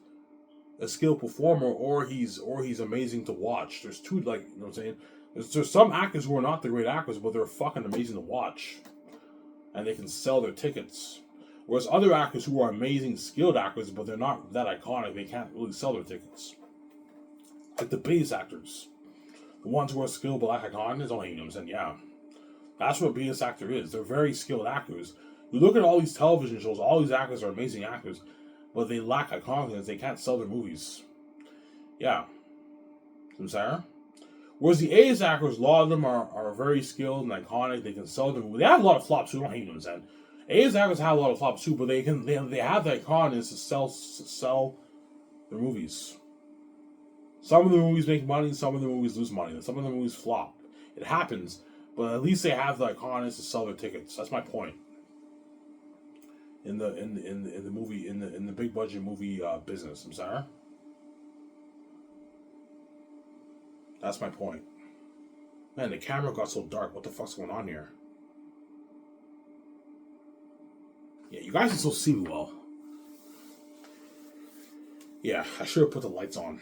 a skilled performer, or he's amazing to watch? There's two, like, you know what I'm saying? There's some actors who are not the great actors, but they're fucking amazing to watch, and they can sell their tickets. Whereas other actors who are amazing, skilled actors, but they're not that iconic, they can't really sell their tickets. Like the bass actors, the ones who are skilled but lack iconic, you know what I'm saying? Yeah. That's what a bass actor is. They're very skilled actors. You look at all these television shows, all these actors are amazing actors, but they lack iconicness. They can't sell their movies. Yeah. I'm sorry? Whereas the A's actors, a lot of them are very skilled and iconic. They can sell their movies. They have a lot of flops too. Don't hate them, saying. A's actors have a lot of flops too, but they have the iconicness to sell their movies. Some of the movies make money, some of the movies lose money, and some of the movies flop. It happens. But at least they have the iconicness to sell their tickets. That's my point. In the movie in the big budget movie business, I'm sorry. That's my point. Man, the camera got so dark. What the fuck's going on here? Yeah, you guys can still see me well. Yeah, I should have put the lights on.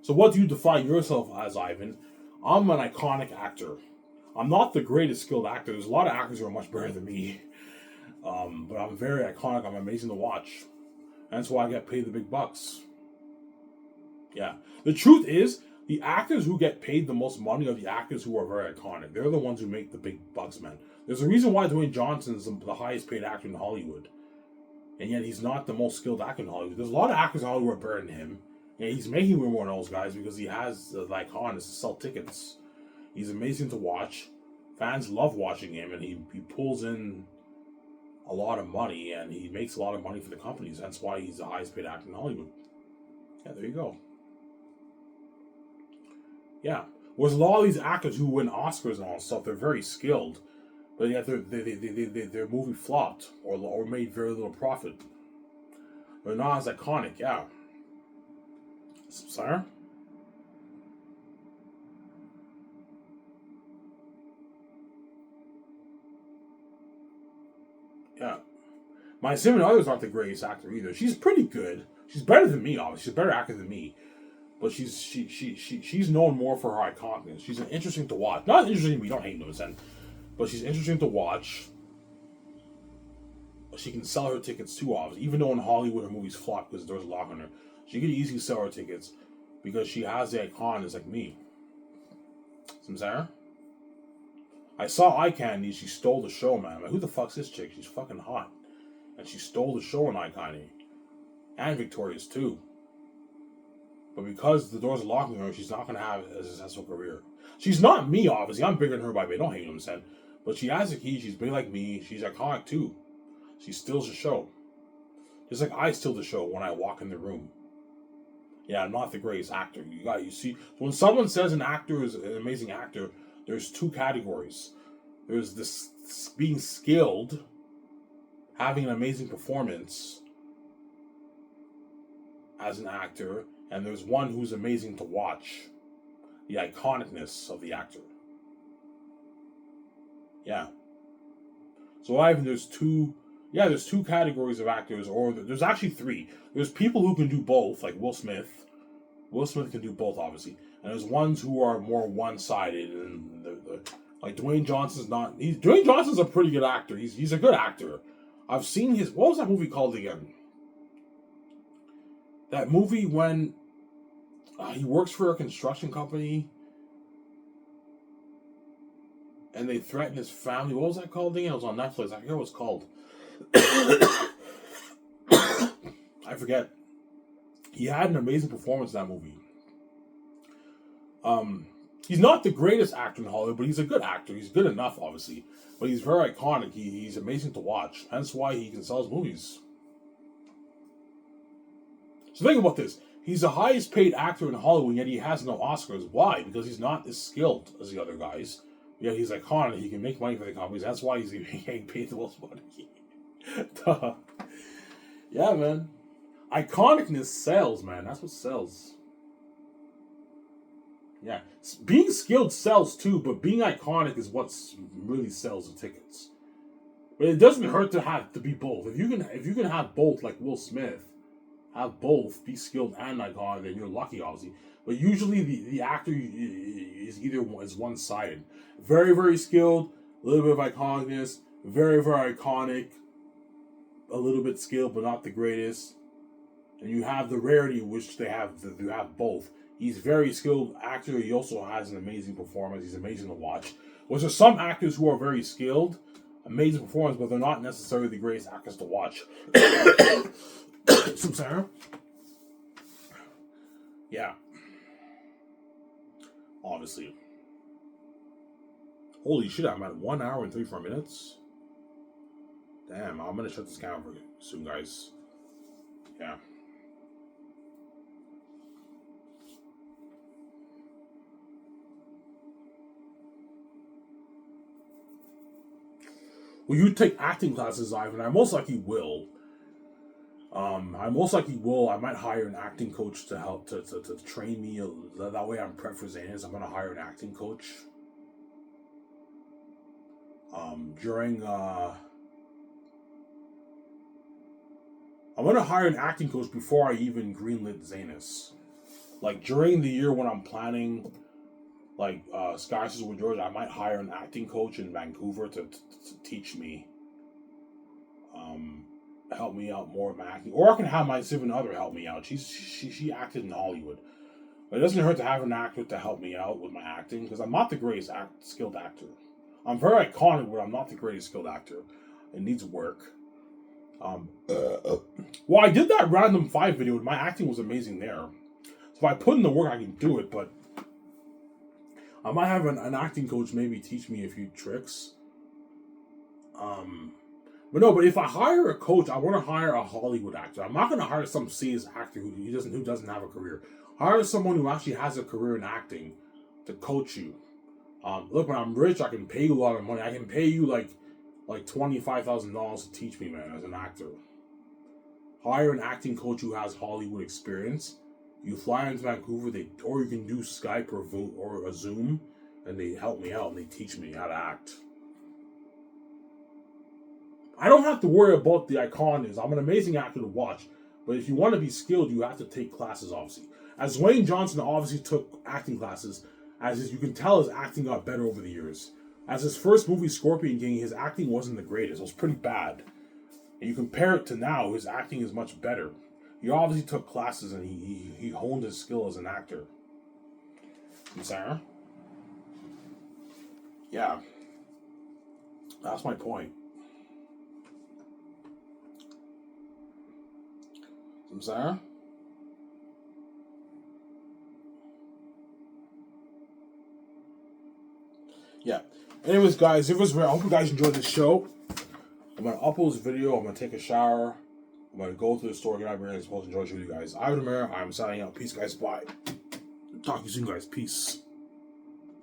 So what do you define yourself as, Ivan? I'm an iconic actor. I'm not the greatest skilled actor. There's a lot of actors who are much better than me. But I'm very iconic. I'm amazing to watch. That's why I get paid the big bucks. Yeah. The truth is, the actors who get paid the most money are the actors who are very iconic. They're the ones who make the big bucks, man. There's a reason why Dwayne Johnson's the highest paid actor in Hollywood. And yet he's not the most skilled actor in Hollywood. There's a lot of actors in Hollywood who are better than him. And he's making way more than those guys because he has the iconicness to sell tickets. He's amazing to watch. Fans love watching him, and he pulls in a lot of money, and he makes a lot of money for the companies. That's why he's the highest paid actor in Hollywood. Yeah, there you go. Yeah. Whereas a lot of these actors who win Oscars and all stuff, they're very skilled, but yet their movie flopped or made very little profit. They're not as iconic, yeah. Sorry? Yeah. My significant other's not the greatest actor either. She's pretty good. She's better than me, obviously. She's a better actor than me. But she's known more for her iconicness. She's interesting to watch. Not interesting, we don't hate no sense. But she's interesting to watch. She can sell her tickets too, obviously. Even though in Hollywood her movies flop because the doors are locked on her, she can easily sell her tickets because she has the icon. Like me. See what I'm saying? I saw Eye Candy. She stole the show, man. I'm like, who the fuck's this chick? She's fucking hot, and she stole the show in Eye Candy, and Victorious too. But because the doors are locking her, she's not going to have a successful career. She's not me, obviously. I'm bigger than her by me. Don't hate what I'm saying. But she has a key. She's big like me. She's iconic too. She steals the show. Just like I steal the show when I walk in the room. Yeah, I'm not the greatest actor. You see, when someone says an actor is an amazing actor, there's two categories. There's this being skilled, having an amazing performance as an actor, and there's one who's amazing to watch. The iconicness of the actor. Yeah. So there's two categories of actors, or there's actually three. There's people who can do both, like Will Smith. Will Smith can do both, obviously. And there's ones who are more one-sided, and like Dwayne Johnson's not. Dwayne Johnson's a pretty good actor. He's a good actor. I've seen his. What was that movie called again? That movie when he works for a construction company and they threaten his family. What was that called again? It was on Netflix. I forget what it's called. I forget. He had an amazing performance in that movie. He's not the greatest actor in Hollywood, but he's a good actor. He's good enough, obviously. But he's very iconic. He's amazing to watch. Hence why he can sell his movies. So think about this. He's the highest paid actor in Hollywood, yet he has no Oscars. Why? Because he's not as skilled as the other guys. Yet he's iconic. He can make money for the companies. That's why he's getting paid the most money. Duh. Yeah, man. Iconicness sells, man. That's what sells. Yeah. Being skilled sells too, but being iconic is what really sells the tickets. But it doesn't hurt to have to be both. If you can have both, like Will Smith, have both, be skilled and iconic, then you're lucky, obviously. But usually the actor is one-sided. Very, very skilled, a little bit of iconicness, very, very iconic, a little bit skilled, but not the greatest. And you have the rarity, which they have. You have both. He's a very skilled actor. He also has an amazing performance. He's amazing to watch. Which are some actors who are very skilled, amazing performance, but they're not necessarily the greatest actors to watch. Some Sarah? Yeah. Obviously. Holy shit, I'm at 1 hour and 34 minutes. Damn, I'm gonna shut this camera soon, guys. Yeah. Will you take acting classes, Ivan? I most likely will. I might hire an acting coach to help to train me. That way I'm prepped for Xanax. I'm gonna hire an acting coach. I'm gonna hire an acting coach before I even greenlit Xanus. Like during the year when I'm planning, like Skyscraper with George, I might hire an acting coach in Vancouver to teach me, help me out more with my acting, or I can have my significant other help me out. She acted in Hollywood, but it doesn't hurt to have an actor to help me out with my acting because I'm not the greatest skilled actor. I'm very iconic, but I'm not the greatest skilled actor. It needs work. Well, I did that Random 5 video, and my acting was amazing there. So if I put in the work, I can do it, but I might have an acting coach maybe teach me a few tricks. But no, but if I hire a coach, I want to hire a Hollywood actor. I'm not going to hire some C actor who doesn't have a career. Hire someone who actually has a career in acting to coach you. Look, when I'm rich, I can pay you a lot of money. I can pay you like $25,000 to teach me, man, as an actor. Hire an acting coach who has Hollywood experience. You fly into Vancouver, or you can do Skype or a Zoom, and they help me out and they teach me how to act. I don't have to worry about the iconics. I'm an amazing actor to watch, but if you want to be skilled, you have to take classes, obviously. As Dwayne Johnson obviously took acting classes, you can tell his acting got better over the years. As his first movie, Scorpion King, his acting wasn't the greatest. It was pretty bad. And you compare it to now, his acting is much better. He obviously took classes and he honed his skill as an actor. You Sarah? Yeah. That's my point. Sarah? Yeah. Anyways, guys, I hope you guys enjoyed this show. I'm going to upload this video. I'm going to take a shower. I'm going to go to the store, get out of here, and I'm supposed to enjoy it with you guys. I'm signing out. Peace, guys. Bye. Talk to you soon, guys. Peace.